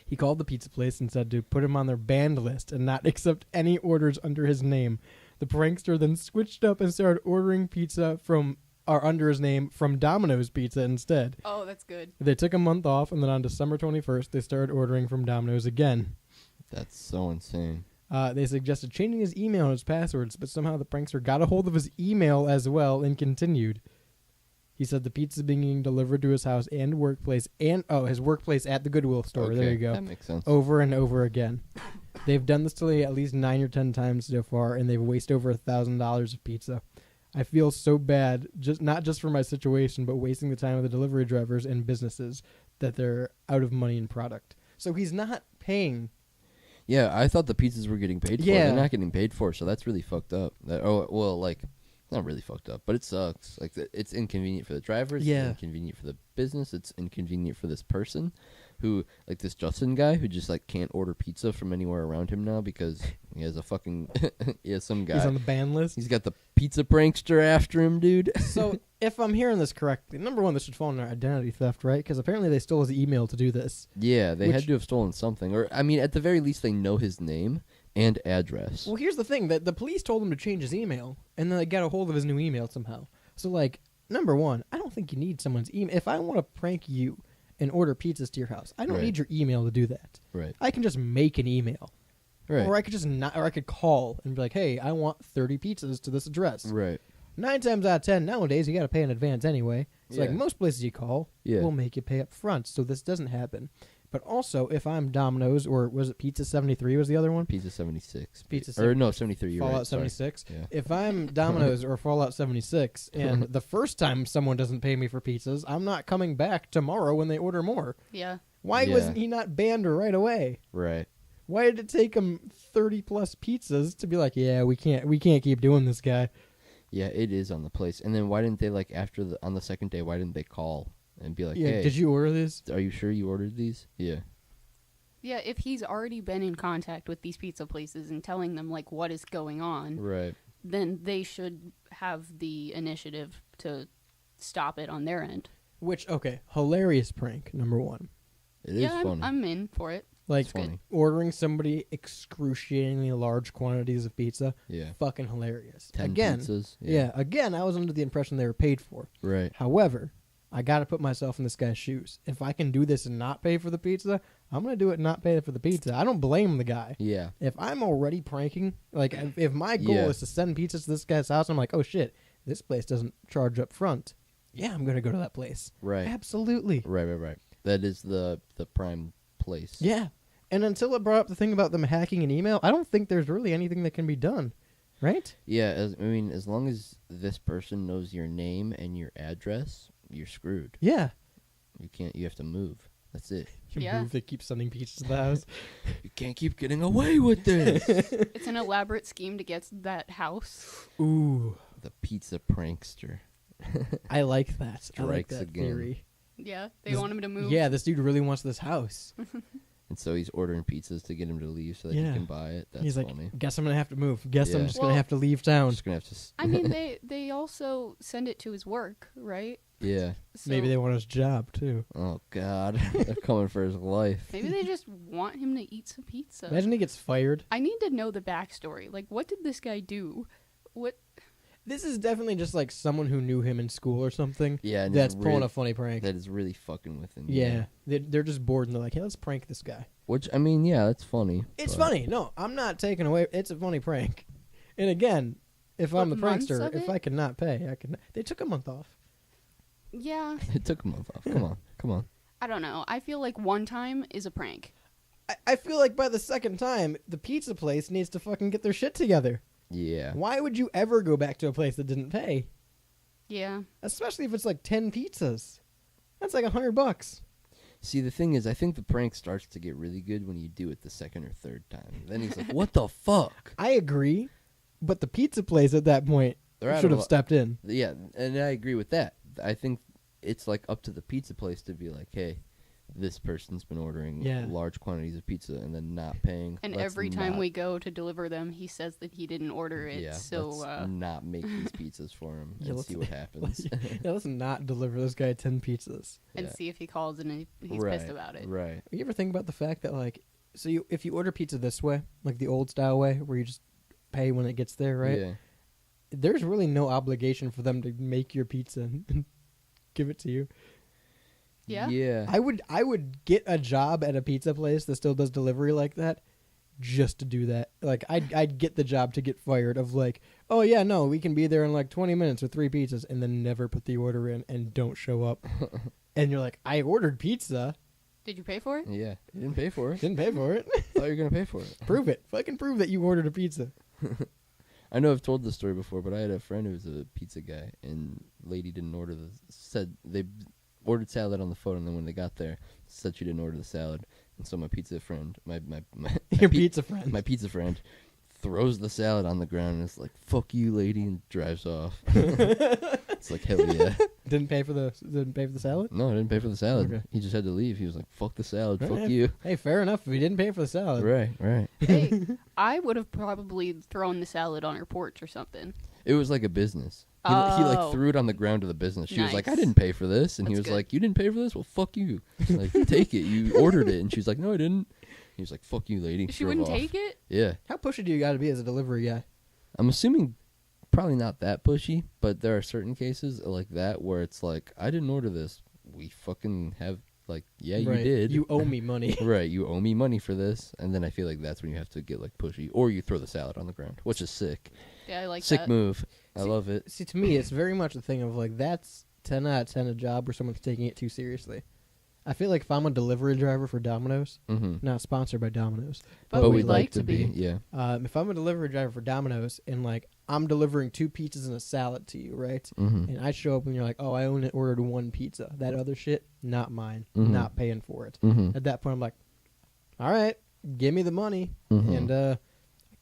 He called the pizza place and said to put him on their banned list and not accept any orders under his name. The prankster then switched up and started ordering pizza under his name from Domino's Pizza instead. Oh, that's good. They took a month off, and then on December 21st, they started ordering from Domino's again. That's so insane. They suggested changing his email and his passwords, but somehow the prankster got a hold of his email as well and continued. He said the pizza being delivered to his house and workplace, and his workplace at the Goodwill store. Okay, there you go. that makes sense. Over and over again. They've done this to me at least 9 or 10 times so far, and they've wasted over $1,000 of pizza. I feel so bad, not just for my situation, but wasting the time of the delivery drivers and businesses that they're out of money and product. So he's not paying. Yeah, I thought the pizzas were getting paid for. Yeah. They're not getting paid for, so that's really fucked up. Not really fucked up, but it sucks. Like, it's inconvenient for the drivers. Yeah. It's inconvenient for the business. It's inconvenient for this person who, like this Justin guy, who just, like, can't order pizza from anywhere around him now because he has a fucking... he has some guy. He's on the ban list. He's got the pizza prankster after him, dude. So if I'm hearing this correctly, number one, this should fall under identity theft, right? Because apparently they stole his email to do this. Yeah, they had to have stolen something. Or, I mean, at the very least, they know his name and address. Well, here's the thing. That the police told him to change his email, and then they got a hold of his new email somehow. So, like, number one, I don't think you need someone's email. If I want to prank you and order pizzas to your house, I don't Right. need your email to do that. Right. I can just make an email. Right. Or I could just not, or I could call and be like, hey, I want 30 pizzas to this address. Right. 9 times out of 10 nowadays, you got to pay in advance anyway. It's like Yeah. most places you call will make you pay up front, so this doesn't happen. But also, if I'm Domino's, or was it Pizza 73 was the other one? Pizza 76. Pizza Or, no, 73, you're Fallout right. Sorry. 76. Yeah. If I'm Domino's or Fallout 76, and the first time someone doesn't pay me for pizzas, I'm not coming back tomorrow when they order more. Yeah. Why wasn't he not banned right away? Right. Why did it take him 30 plus pizzas to be like, yeah, we can't keep doing this, guy? Yeah, it is on the place. And then why didn't they, like, on the second day, why didn't they call and be like, Yeah, hey, did you order this? Are you sure you ordered these? Yeah. Yeah, if he's already been in contact with these pizza places and telling them, like, what is going on, Right. then they should have the initiative to stop it on their end. Which, okay, hilarious prank, number one. It is Yeah, funny. I'm in for it. Like, It's good. ordering somebody excruciatingly large quantities of pizza, Yeah. fucking hilarious. 10 again, pizzas? Yeah, again, I was under the impression they were paid for. Right. However, I got to put myself in this guy's shoes. If I can do this and not pay for the pizza, I'm going to do it and not pay for the pizza. I don't blame the guy. Yeah. If I'm already pranking, like, if my goal Yeah. is to send pizzas to this guy's house, I'm like, oh shit, this place doesn't charge up front. Yeah, I'm going to go to that place. Right. Absolutely. Right. That is the prime place. Yeah. And until it brought up the thing about them hacking an email, I don't think there's really anything that can be done. Right? Yeah, as long as this person knows your name and your address, you're screwed. Yeah. You have to move. That's it. You Yeah. move, they keep sending pizzas to the house. You can't keep getting away with this. It's an elaborate scheme to get that house. Ooh. The pizza prankster. I like that. I like Strikes that again. theory. Yeah, they want him to move. Yeah, this dude really wants this house. And so he's ordering pizzas to get him to leave so that Yeah. he can buy it. That's He's like, funny. guess I'm going to have to move. Guess I'm Yeah. just going to Well- have to leave town. Just gonna have to. I mean, they also send it to his work, right? Yeah. Maybe So they want his job, too. Oh God, they're coming for his life. maybe they just want him to eat some pizza. Imagine he gets fired. I need to know the backstory. Like, what did this guy do? What? This is definitely just like someone who knew him in school or something. Yeah, and That's it's pulling really- a funny prank. That is really fucking with him. Yeah. They're just bored and they're like, hey, let's prank this guy. Which I mean, yeah, that's funny. It's but- funny. No, I'm not taking away. It's a funny prank. And again, if I'm the What, months prankster, of if it? I could not pay, I could. They took a month off. Yeah, It took a month off. Come on, come on. I don't know. I feel like one time is a prank. I feel like by the second time, the pizza place needs to fucking get their shit together. Yeah. Why would you ever go back to a place that didn't pay? Yeah. Especially if it's like 10 pizzas. That's like $100. See, the thing is, I think the prank starts to get really good when you do it the second or third time. Then he's like, "What the fuck?" I agree, but the pizza place at that point They're out should of have lu- stepped in. Yeah, and I agree with that. I think it's like up to the pizza place to be like, "Hey, this person's been ordering Yeah. large quantities of pizza and then not paying." And Let's every time not- we go to deliver them, he says that he didn't order it. yeah, so let's not make these pizzas for him Yeah, and let's- see what happens. Yeah, let's not deliver this guy 10 pizzas. and Yeah. see if he calls and he's right, pissed about it. Right. You ever think about the fact that, like, so if you order pizza this way, like the old style way, where you just pay when it gets there, right? Yeah. There's really no obligation for them to make your pizza and give it to you. Yeah. Yeah. I would get a job at a pizza place that still does delivery like that, just to do that. Like I'd get the job to get fired of like, oh yeah, no, we can be there in like 20 minutes with 3 pizzas, and then never put the order in and don't show up. And you're like, I ordered pizza, Did you pay for it? Yeah. You didn't pay for it. didn't pay for it. Thought you were gonna pay for it. Prove it. Fucking prove that you ordered a pizza. I know I've told this story before, but I had a friend who was a pizza guy, and lady didn't order the said they ordered salad on the phone, and then when they got there, said she didn't order the salad, and so my pizza friend, my Your pizza friend. my pizza friend, throws the salad on the ground and is like, "Fuck you, lady," and drives off. It's like, hell yeah. Didn't pay for the salad? No, I didn't pay for the salad. Okay. He just had to leave. He was like, "Fuck the salad, fuck Right. you." Hey, fair enough if he didn't pay for the salad. Right, right. Hey, I would have probably thrown the salad on her porch or something. It was like a business. He like Oh. threw it on the ground to the business. She was like, "I Nice. didn't pay for this," and he That's was good. like, "You didn't pay for this? Well, fuck you. Like, take it. You ordered it." And she's like, "No, I didn't." He was like, "Fuck you, lady." She drove wouldn't off. take it? Yeah, How pushy do you got to be as a delivery guy? I'm assuming probably not that pushy, but there are certain cases like that where it's like, "I didn't order this. We fucking have like, yeah, Right. you did. You owe me money." Right, you owe me money for this." And then I feel like that's when you have to get like pushy, or you throw the salad on the ground, which is sick. Yeah, I like Sick that. move. I love it. See, to me, it's very much a thing of like, that's 10 out of 10 a job where someone's taking it too seriously. I feel like if I'm a delivery driver for Domino's, Mhm. not sponsored by Domino's, But we'd like to be. Yeah. If I'm a delivery driver for Domino's and like I'm delivering 2 pizzas and a salad to you, right? Mhm. And I show up and you're like, "Oh, I only ordered 1 pizza. That other shit, not mine. Mhm. Not paying for it." Mhm. At that point, I'm like, "All right, give me the money, Mhm. and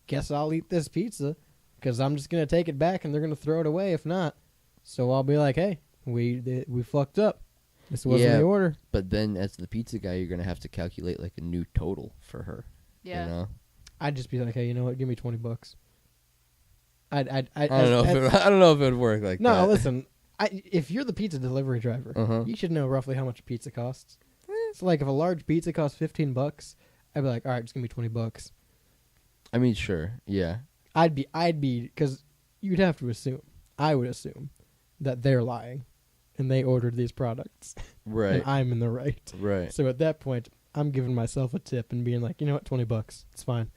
guess I'll eat this pizza because I'm just gonna take it back and they're gonna throw it away if not." So I'll be like, "Hey, we fucked up. This wasn't the order." But then, as the pizza guy, you're gonna have to calculate like a new total for her. Yeah. You know? I'd just be like, "Hey, you know what? Give me $20." I I don't know if it would work like No, that. listen. If you're the pizza delivery driver, Uh-huh. you should know roughly how much a pizza costs. So, like, if a large pizza costs $15, I'd be like, "All right, just give me $20." I mean, sure, yeah. I'd be, because you'd have to assume. I would assume that they're lying, and they ordered these products, Right. and I'm in the right. Right. So at that point, I'm giving myself a tip and being like, "You know what? $20, it's fine."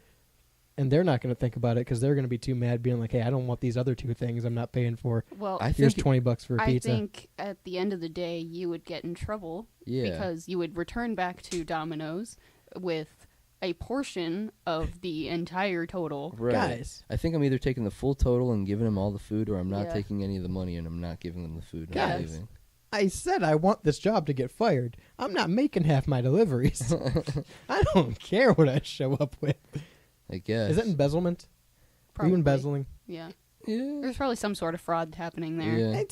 And they're not going to think about it because they're going to be too mad, being like, "Hey, I don't want these other 2 things I'm not paying for." Well, Here's $20 for a I pizza. think at the end of the day, you would get in trouble Yeah. because you would return back to Domino's with a portion of the entire total. Right. Guys. I think I'm either taking the full total and giving them all the food, or I'm not Yeah. taking any of the money and I'm not giving them the food. And I'm Guys. leaving. I said I want this job to get fired. I'm not making half my deliveries. I don't care what I show up with. I guess. Is that embezzlement? Are you embezzling? Yeah. There's probably some sort of fraud happening there. Yeah.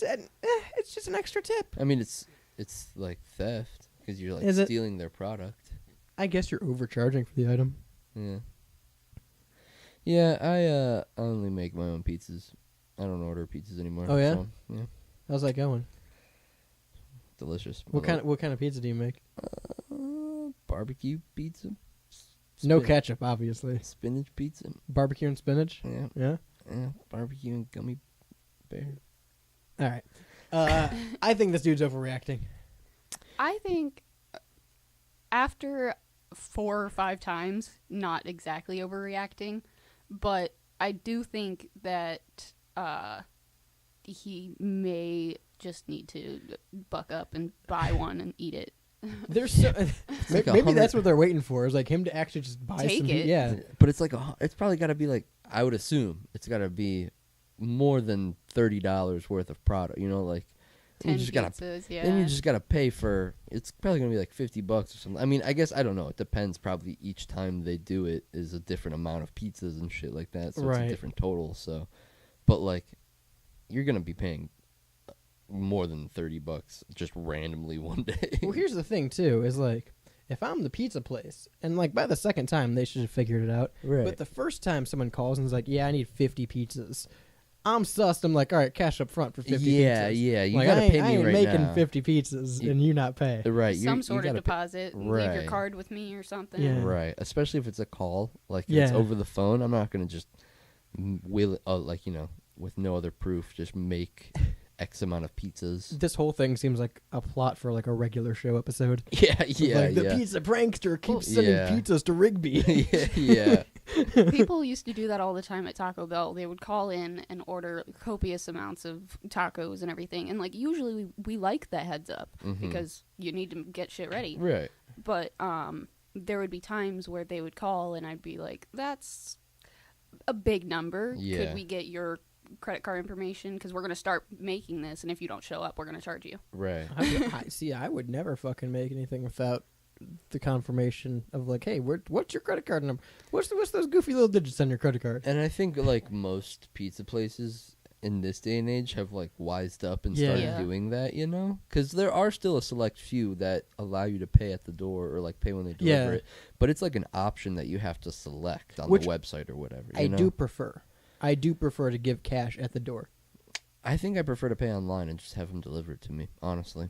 It's just an extra tip. I mean, it's like theft because you're like Is it? stealing their product. I guess you're overcharging for the item. Yeah. Yeah, I only make my own pizzas. I don't order pizzas anymore. Oh yeah. So, yeah. How's that going? Delicious. What kind of pizza do you make? Barbecue pizza. No ketchup, obviously. Spinach pizza. Barbecue and spinach. Yeah. Yeah. Yeah. Barbecue and gummy bear. All right. I think this dude's overreacting. I think after 4 or 5 times, not exactly overreacting, but I do think that he may just need to buck up and buy one and eat it. There's so, like maybe that's what they're waiting for, is like him to actually just buy Take some. it. Yeah, But it's like it's probably got to be like, I would assume it's got to be more than $30 worth of product. You know, like 10 you just gotta, pizzas, then you yeah. just gotta pay for. It's probably gonna be like $50 or something. I mean, I guess I don't know. It depends. Probably each time they do it is a different amount of pizzas and shit like that. So it's Right. a different total. So, but like, you're gonna be paying more than $30 just randomly one day. Well, here's the thing too: is like, if I'm the pizza place, and like by the second time they should have figured it out. Right. But the first time someone calls and is like, "Yeah, I need 50 pizzas," I'm sussed. I'm like, "All right, cash up front for 50 Yeah, pizzas." yeah, you like, gotta pay I me ain't right making now. 50 pizzas and you not pay. Right. Some sort of gotta deposit. Leave your Right. card with me or something. Yeah. Right, especially if it's a call, like if Yeah. it's over the phone. I'm not gonna just will it, like with no other proof, just make X amount of pizzas. This whole thing seems like a plot for like a regular show episode. Yeah, It's yeah, like the yeah. pizza prankster keeps sending Yeah. pizzas to Rigby. yeah. People used to do that all the time at Taco Bell. They would call in and order copious amounts of tacos and everything. And like usually we like the heads up Mhm. because you need to get shit ready. Right. But there would be times where they would call and I'd be like, "That's a big number. Yeah. Could we get your credit card information? Because we're gonna start making this, and if you don't show up, we're gonna charge you." Right. I would never fucking make anything without the confirmation of like, hey, what's your credit card number? What's those goofy little digits on your credit card? And I think like most pizza places in this day and age have like wised up and Yeah. started Yeah. doing that, because there are still a select few that allow you to pay at the door or like pay when they deliver Yeah. it, but it's like an option that you have to select on Which the website or whatever. I do prefer. I do prefer to give cash at the door. I think I prefer to pay online and just have them deliver it to me, honestly.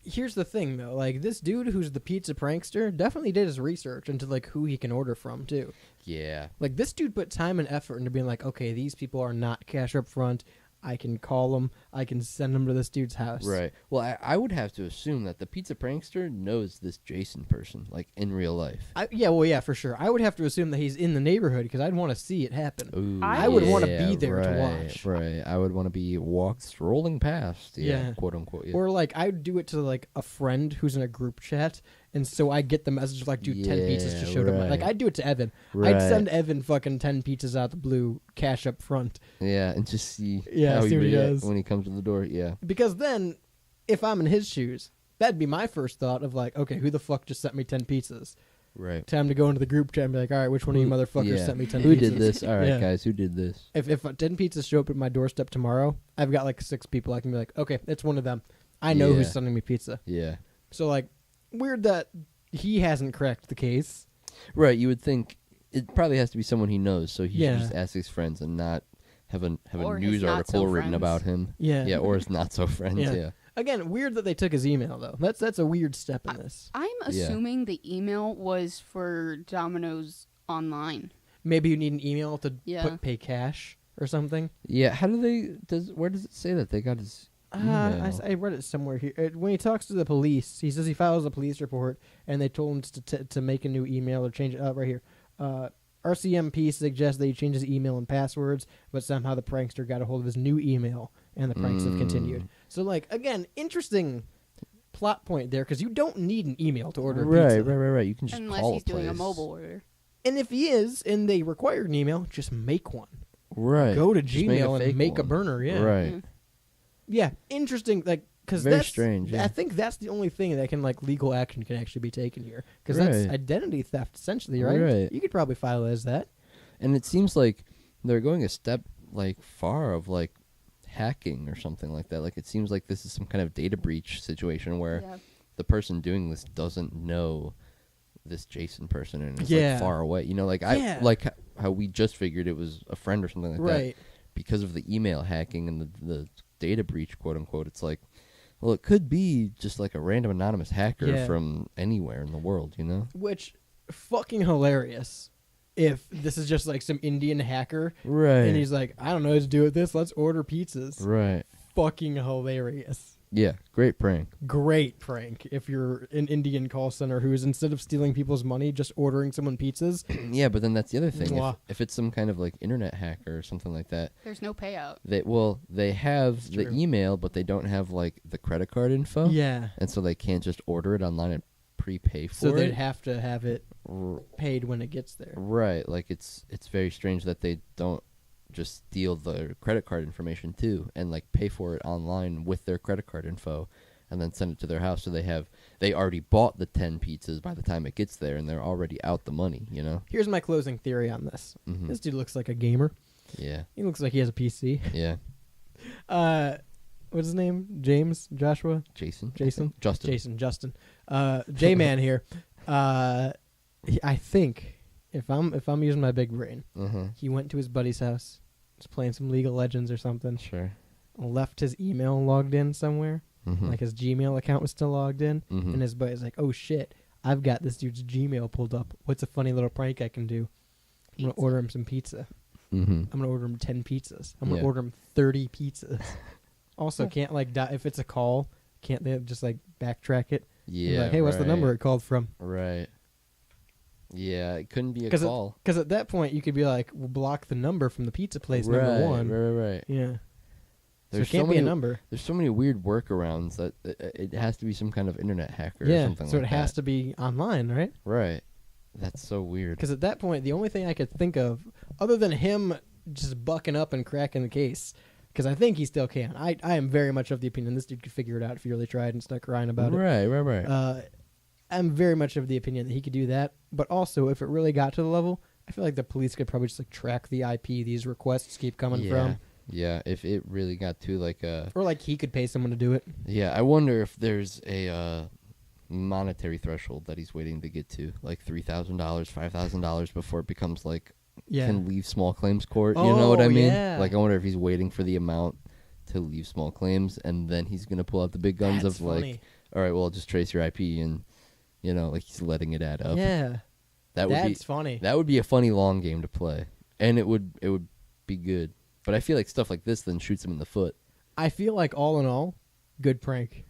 Here's the thing though, like this dude who's the pizza prankster definitely did his research into like who he can order from too. Yeah. Like this dude put time and effort into being like, okay, these people are not cash up front. I can call them. I can send them to this dude's house. Right. Well, I would have to assume that the pizza prankster knows this Jason person, like in real life. Yeah, for sure. I would have to assume that he's in the neighborhood because I'd want to see it happen. Ooh, I would want to yeah, be there right, to watch. Right. I would want to be strolling past. Yeah. Quote unquote. Yeah. Or like I'd do it to like a friend who's in a group chat, and so I get the message of like, dude, 10 pizzas just showed up. Like right. I'd do it to Evan. Right. I'd send Evan fucking 10 pizzas out the blue, cash up front. Yeah, and just see Yeah, how see he what he reacts does. when he comes to the door. Yeah. Because then, if I'm in his shoes, that'd be my first thought of like, okay, who the fuck just sent me 10 pizzas? Right. Time to go into the group chat and be like, all right, which one of you motherfuckers yeah. sent me 10 Who pizzas? did this? All right, Yeah. guys, who did this? If 10 pizzas show up at my doorstep tomorrow, I've got like 6 people. I can be like, okay, it's one of them. I know who's Yeah. sending me pizza. Yeah. So like, weird that he hasn't cracked the case. Right. You would think it probably has to be someone he knows, so he Yeah. should just ask his friends and not have a Or his news not article so written friends. about him. Yeah. Yeah. Or his not so friends. Yeah. Again, weird that they took his email though. That's a weird step in this. I'm Yeah. assuming the email was for Domino's online. Maybe you need an email to Yeah. pay cash or something. Yeah. How do they? Where does it say that they got his? Email? I read it somewhere here. When he talks to the police, he says he files a police report, and they told him to make a new email or change it. Right here. RCMP suggests that he changes his email and passwords, but somehow the prankster got a hold of his new email, and the pranks have continued. So, like, again, interesting plot point there, because you don't need an email to order a pizza. Right. You can just Unless call he's a doing a place. mobile order. And if he is, and they require an email, just make one. Right. Go to Just make a Gmail fake and make a one. burner, yeah. Right. Yeah, interesting. Like, Because Very strange. Yeah. I think that's the only thing that can legal action can actually be taken here. Because Right. that's identity theft essentially, right? Right. You could probably file it as that. And it seems like they're going a step far of hacking or something like that. Like it seems like this is some kind of data breach situation where the person doing this doesn't know this Jason person and is far away. You know, how we just figured it was a friend or something like Right. that. Because of the email hacking and the data breach, quote unquote, it's like, well, it could be just a random anonymous hacker from anywhere in the world, you know? Which, fucking hilarious. If this is just some Indian hacker. Right. And he's like, I don't know what to do with this. Let's order pizzas. Right. Fucking hilarious. Yeah, great prank. Great prank if you're an Indian call center who's, instead of stealing people's money, just ordering someone pizzas. Yeah, but then that's the other thing. Mwah. If it's some kind of internet hacker or something like that, There's no payout. They have the true. email, but they don't have the credit card info. Yeah. And so they can't just order it online and prepay for it. So they'd have to have it paid when it gets there. Right. It's very strange that they don't just steal the credit card information too and pay for it online with their credit card info and then send it to their house. So they already bought the 10 pizzas by the time it gets there and they're already out the money, you know? Here's my closing theory on this. Mhm. This dude looks like a gamer. Yeah. He looks like he has a PC. Yeah. What's his name? James? Joshua? Jason? Justin. Justin. J-Man here. I think if I'm using my big brain, he went to his buddy's house, was playing some League of Legends or something. Sure. Left his email logged in somewhere. His Gmail account was still logged in. And his buddy's like, oh shit, I've got this dude's Gmail pulled up. What's a funny little prank I can do? I'm going to order him some pizza. I'm going to order him 10 pizzas. I'm going to order him 30 pizzas. Also, can't if it's a call, can't they just backtrack it? Yeah. Hey, what's the number it called from? Right. Yeah, it couldn't be a call. Because at that point, you could be like, we'll block the number from the pizza place, number one. Right. Yeah. There's so it can't be a number. There's so many weird workarounds that it has to be some kind of internet hacker or something so like it has to be online, right? Right. That's so weird. Because at that point, the only thing I could think of, other than him just bucking up and cracking the case, because I think he still can. I am very much of the opinion this dude could figure it out if he really tried and stuck crying about it. Right. I'm very much of the opinion that he could do that. But also, if it really got to the level, I feel like the police could probably just track the IP these requests keep coming from. Yeah, if it really got to or he could pay someone to do it. Yeah, I wonder if there's a monetary threshold that he's waiting to get to, $3,000, $5,000 before it becomes can leave small claims court. You know what I mean? Yeah. I wonder if he's waiting for the amount to leave small claims, and then he's gonna pull out the big guns That's of funny. all right, well, just trace your IP, and he's letting it add up. Yeah, that's funny. That would be a funny long game to play, and it would be good. But I feel like stuff like this then shoots him in the foot. I feel like all in all, good prank.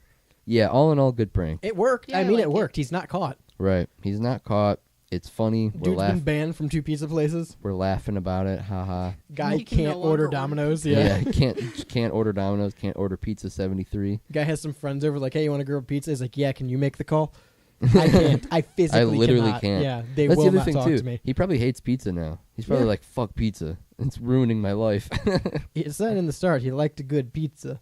Yeah, all in all, good prank. It worked. Yeah, I mean, I it like worked. He's not caught. Right. He's not caught. It's funny. Dude's been banned from 2 pizza places. We're laughing about it. Haha. Guy He can can't no order longer Domino's. Yeah. Can't order Domino's. Can't order Pizza 73. Guy has some friends over, hey, you want to grab pizza? He's like, yeah, can you make the call? I can't. I physically I literally cannot. can't. Yeah, they That's will the other not thing talk too. to me. He probably hates pizza now. He's probably like, fuck pizza. It's ruining my life. He said in the start he liked a good pizza.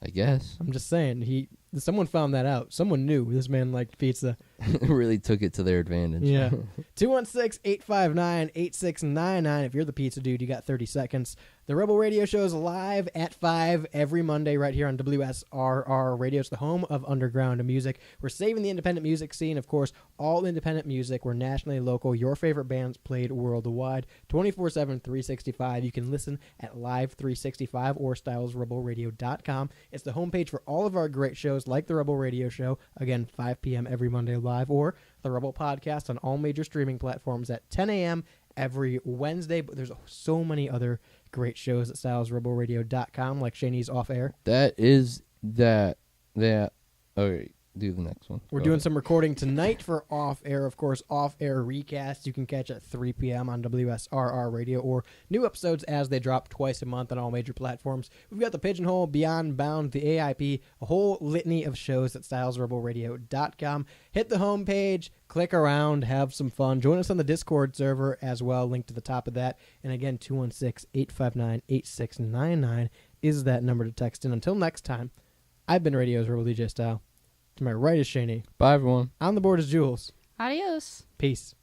I guess. I'm just saying, someone found that out. Someone knew this man liked pizza. Really took it to their advantage. Yeah. 216-859-8699. If you're the pizza dude, you got 30 seconds. The Rebel Radio Show is live at 5 every Monday right here on WSRR Radio. It's the home of underground music. We're saving the independent music scene. Of course, all independent music. We're nationally local. Your favorite bands played worldwide. 24/7, 365. You can listen at Live 365 or StylesRebelRadio.com. It's the homepage for all of our great shows like the Rebel Radio Show. Again, 5 p.m. every Monday live, or the Rebel Podcast on all major streaming platforms at 10 a.m. every Wednesday. But there's so many other great shows at StylesRebelRadio.com, like Shane's Off Air. That is that. Okay, do the next one. We're doing some recording tonight for Off Air. Of course, Off Air recast you can catch at 3 p.m. on WSRR Radio, or new episodes as they drop twice a month on all major platforms. We've got the Pigeonhole, Beyond Bound, the AIP, a whole litany of shows at StylesRebelRadio.com. Hit the homepage, click around, have some fun. Join us on the Discord server as well, link to the top of that. And again, 216-859-8699 is that number to text in. Until next time, I've been Radio's Rebel DJ Style. To my right is Shani. Bye, everyone. On the board is Jules. Adios. Peace.